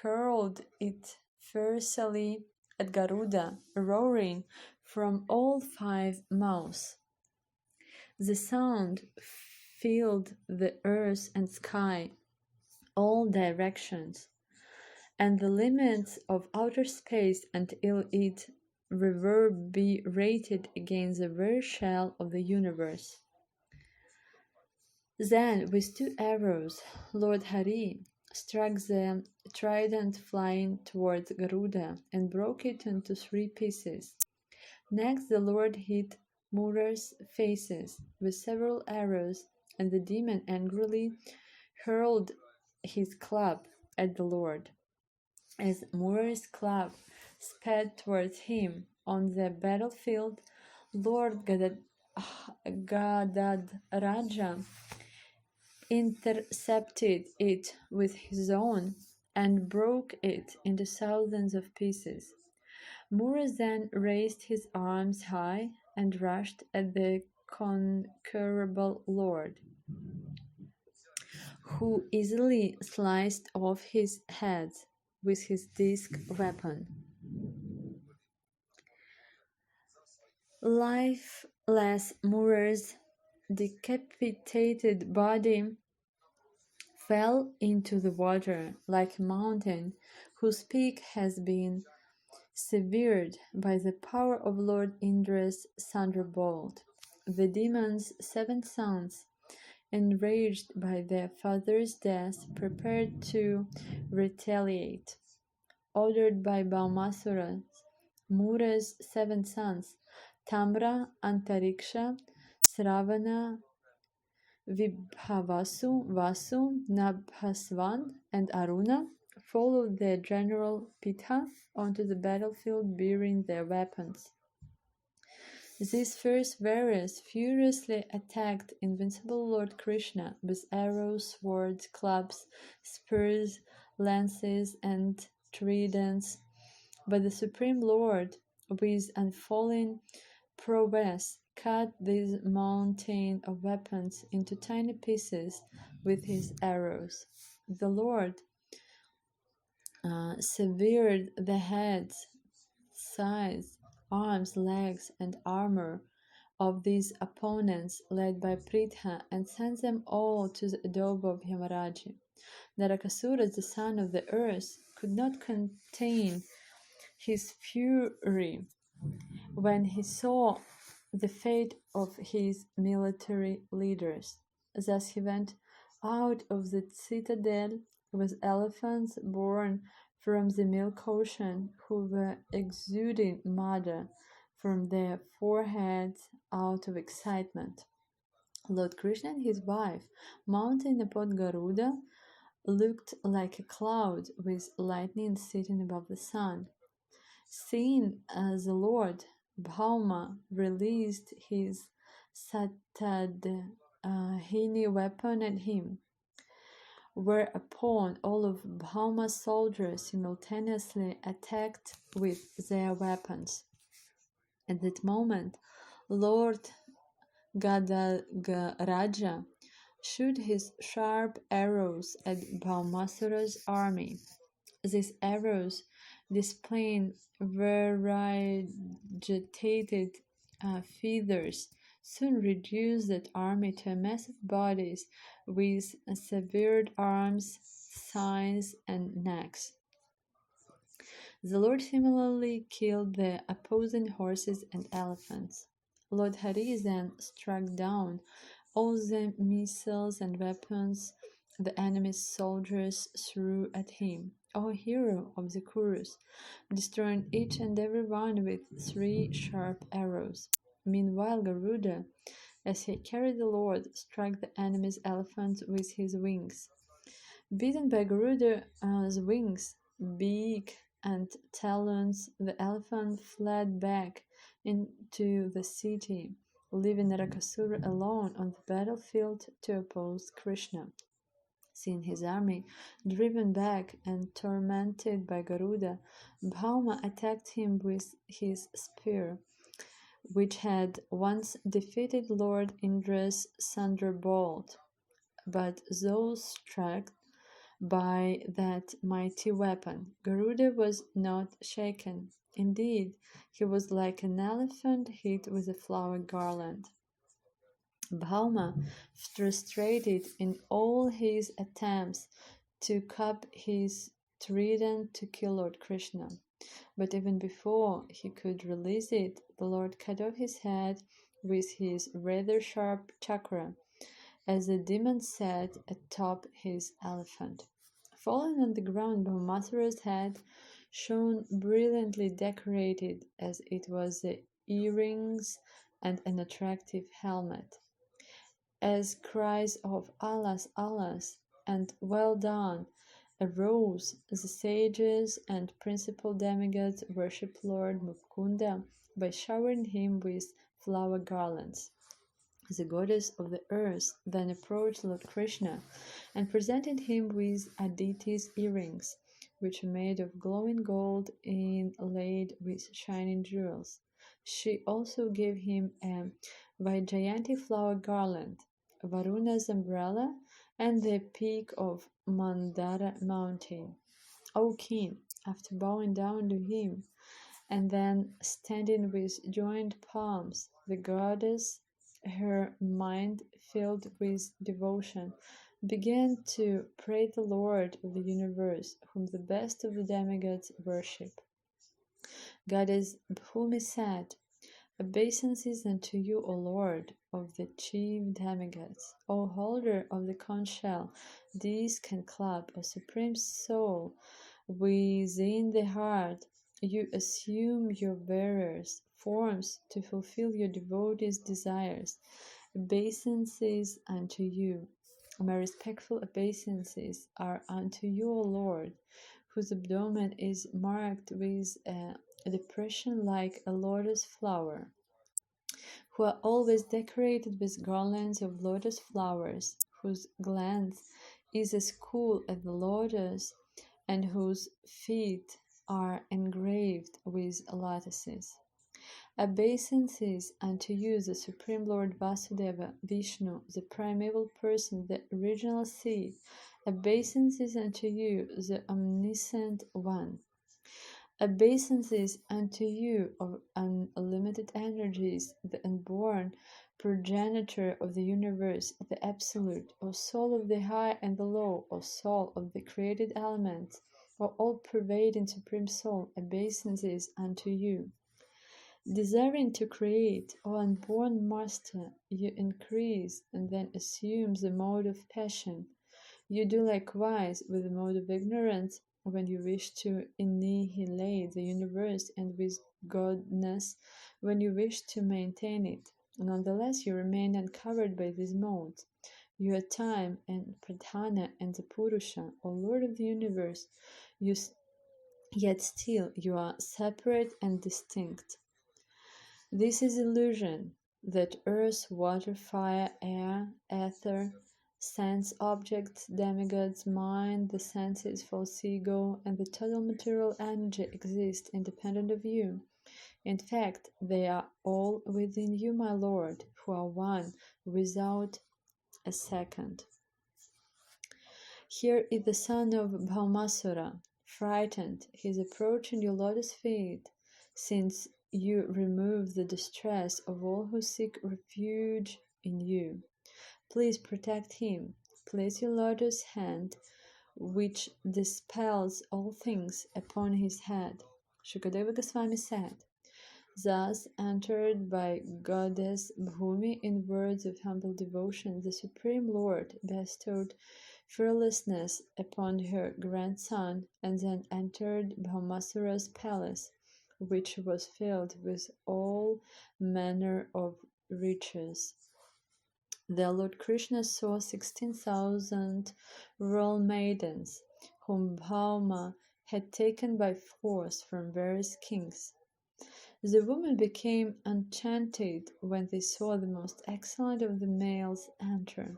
hurled it fiercely at Garuda, roaring from all 5 mouths. The sound filled the earth and sky, all directions, and the limits of outer space until it reverberated against the very shell of the universe. Then, with 2 arrows, Lord Hari struck the trident flying towards Garuda and broke it into 3 pieces. Next, the Lord hit Mura's faces with several arrows, and the demon angrily hurled his club at the Lord. As Mura's club sped towards him on the battlefield, Lord Gadadaraja intercepted it with his own and broke it into thousands of pieces. Mura then raised his arms high and rushed at the conquerable Lord, who easily sliced off his head with his disc weapon. Lifeless Mura's decapitated body fell into the water like a mountain whose peak has been severed by the power of Lord Indra's thunderbolt. The demon's 7 sons, enraged by their father's death, prepared to retaliate. Ordered by Bhaumasura, Mura's 7 sons, Tamra, Antariksha, Sravana, Vibhavasu, Vasu, Nabhasvan, and Aruna, followed their general Pitha onto the battlefield bearing their weapons. These first warriors furiously attacked invincible Lord Krishna with arrows, swords, clubs, spurs, lances, and tridents, but the Supreme Lord, with unfallen prowess, cut this mountain of weapons into tiny pieces with his arrows. The Lord severed the heads, thighs, arms, legs, and armor of these opponents led by Pritha and sent them all to the abode of Yamaraji. Narakasura, the son of the earth, could not contain his fury when he saw the fate of his military leaders. Thus he went out of the citadel with elephants born from the milk ocean, who were exuding mud from their foreheads out of excitement. Lord Krishna and his wife, mounted upon Garuda, looked like a cloud with lightning sitting above the sun. Seeing the Lord, Bhauma released his Satadhini weapon at him, whereupon all of Bhauma's soldiers simultaneously attacked with their weapons. At that moment, Lord Gadagaraja shot his sharp arrows at Bhaumasura's army. These arrows, displaying variegated feathers, soon reduced that army to massive bodies with severed arms, thighs, and necks. The Lord similarly killed the opposing horses and elephants. Lord Hari then struck down all the missiles and weapons the enemy's soldiers threw at him, O hero of the Kurus, destroying each and every one with 3 sharp arrows. Meanwhile, Garuda, as he carried the Lord, struck the enemy's elephants with his wings. Beaten by Garuda's wings, beak, and talons, the elephant fled back into the city, leaving Narakasura alone on the battlefield to oppose Krishna. Seeing his army driven back and tormented by Garuda, Bhauma attacked him with his spear, which had once defeated Lord Indra's thunderbolt. But though struck by that mighty weapon, Garuda was not shaken. Indeed, he was like an elephant hit with a flower garland. Bhauma, frustrated in all his attempts, took up his trident to kill Lord Krishna. But even before he could release it, the Lord cut off his head with his rather sharp chakra, as the demon sat atop his elephant. Falling on the ground, Bhaumasura's head shone brilliantly decorated as it was the earrings and an attractive helmet. As cries of "Alas, alas!" and "Well done!" arose, the sages and principal demigods worshipped Lord Mukunda by showering him with flower garlands. The goddess of the earth then approached Lord Krishna and presented him with Aditi's earrings, which were made of glowing gold inlaid with shining jewels. She also gave him a Vaijayanti flower garland, Varuna's umbrella, and the peak of Mandara mountain. O king, after bowing down to him, and then standing with joined palms, the goddess, her mind filled with devotion, began to pray the Lord of the universe, whom the best of the demigods worship. Goddess Bhumi said, "Obeisances unto you, O Lord of the chief demigods, O holder of the conch shell, disc and club, O supreme soul within the heart. You assume your various forms to fulfill your devotees' desires. Obeisances unto you. My respectful obeisances are unto you, O Lord, whose abdomen is marked with a depression like a lotus flower, who are always decorated with garlands of lotus flowers, whose glance is as cool as the lotus, and whose feet are engraved with lotuses. Obeisances unto you, the Supreme Lord Vasudeva, Vishnu, the primeval person, the original seed. Obeisances unto you, the Omniscient One. Obeisances unto you of unlimited energies, the unborn progenitor of the universe, the Absolute, O Soul of the high and the low, O Soul of the created elements, O all-pervading Supreme Soul, obeisances unto you. Desiring to create, O unborn Master, you increase and then assume the mode of passion. You do likewise with the mode of ignorance when you wish to annihilate the universe, and with godness when you wish to maintain it. Nonetheless, you remain uncovered by these modes. You are time and pradhana and the Purusha, O Lord of the universe, yet still you are separate and distinct. This is illusion, that earth, water, fire, air, ether, sense objects, demigods, mind, the senses, false ego, and the total material energy exist independent of you. In fact, they are all within you, my Lord, who are one without a second. Here is the son of Bhaumasura, frightened, he is approaching your lotus feet, since you remove the distress of all who seek refuge in you. Please protect him. Place your lotus hand, which dispels all things, upon his head. Shukadeva Goswami said, thus entered by Goddess Bhumi in words of humble devotion, the Supreme Lord bestowed fearlessness upon her grandson, and then entered Bhaumasura's palace, which was filled with all manner of riches. There Lord Krishna saw 16,000 royal maidens, whom Bhauma had taken by force from various kings. The women became enchanted when they saw the most excellent of the males enter.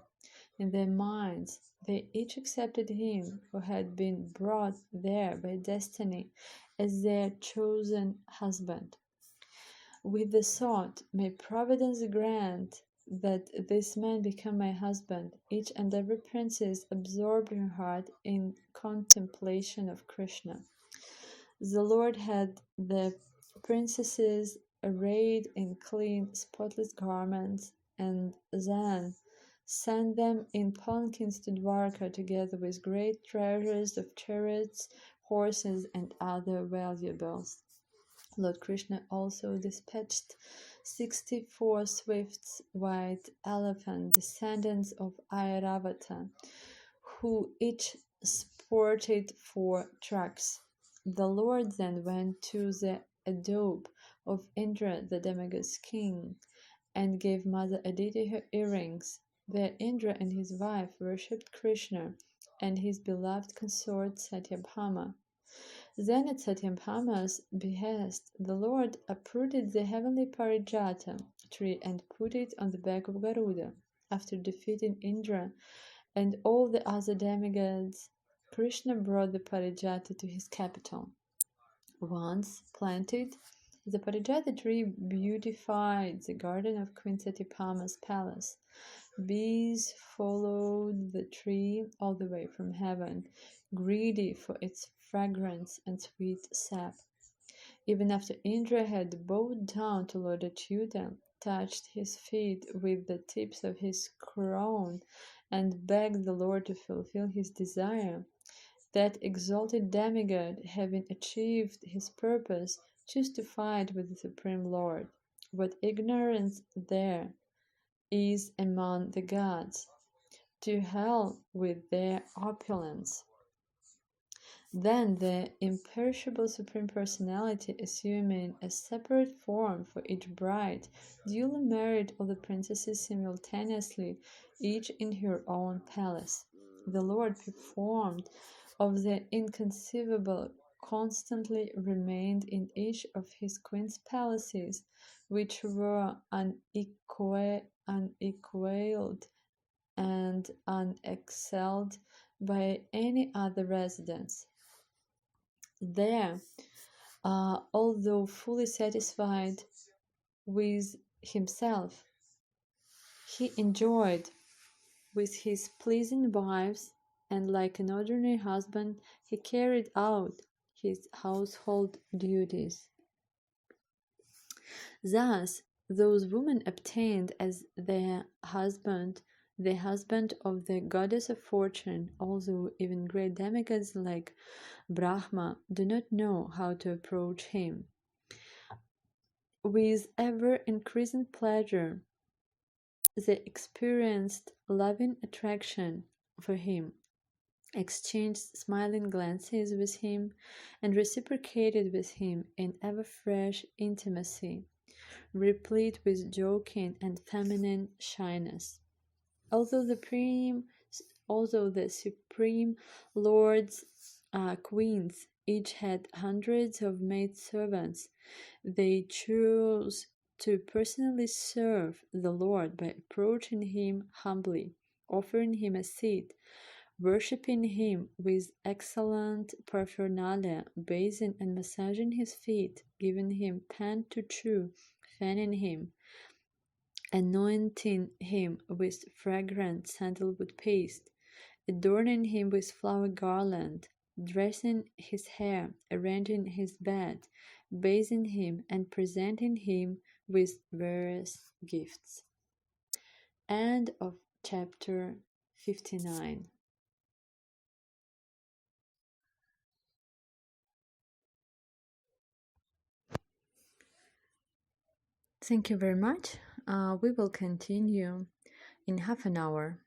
In their minds, they each accepted him who had been brought there by destiny as their chosen husband. With the thought, may Providence grant that this man become my husband, each and every princess absorbed her heart in contemplation of Krishna. The Lord had the princesses arrayed in clean, spotless garments, and then sent them in palanquins to Dwarka together with great treasures of chariots, horses, and other valuables. Lord Krishna also dispatched 64 swift white elephant descendants of Airavata, who each sported 4 trucks. The Lord then went to the abode of Indra, the demigod king, and gave Mother Aditi her earrings. There Indra and his wife worshipped Krishna and his beloved consort Satyabhama. Then at Satyabhama's behest, the Lord uprooted the heavenly Parijata tree and put it on the back of Garuda. After defeating Indra and all the other demigods, Krishna brought the Parijata to his capital. Once planted, the Parijata tree beautified the garden of Queen Satyabhama's palace. Bees followed the tree all the way from heaven, greedy for its fragrance and sweet sap. Even after Indra had bowed down to Lord Achyuta, touched his feet with the tips of his crown, and begged the Lord to fulfill his desire, that exalted demigod, having achieved his purpose, chose to fight with the Supreme Lord. What ignorance there is among the gods! To hell with their opulence! Then the imperishable Supreme Personality, assuming a separate form for each bride, duly married all the princesses simultaneously, each in her own palace. The Lord, performed of the inconceivable, constantly remained in each of his queen's palaces, which were unequaled and unexcelled by any other residence. There, although fully satisfied with himself, he enjoyed with his pleasing wives, and like an ordinary husband, he carried out his household duties. Thus, those women obtained as their husband the husband of the goddess of fortune, although even great demigods like Brahma do not know how to approach him. With ever increasing pleasure, they experienced loving attraction for him, exchanged smiling glances with him, and reciprocated with him in ever fresh intimacy, replete with joking and feminine shyness. Although the supreme lords, queens, each had hundreds of maidservants, they chose to personally serve the Lord by approaching him humbly, offering him a seat, worshipping him with excellent paraphernalia, bathing and massaging his feet, giving him pen to chew, fanning him, anointing him with fragrant sandalwood paste, adorning him with flower garland, dressing his hair, arranging his bed, bathing him, and presenting him with various gifts. End of chapter 59. Thank you very much. We will continue in half an hour.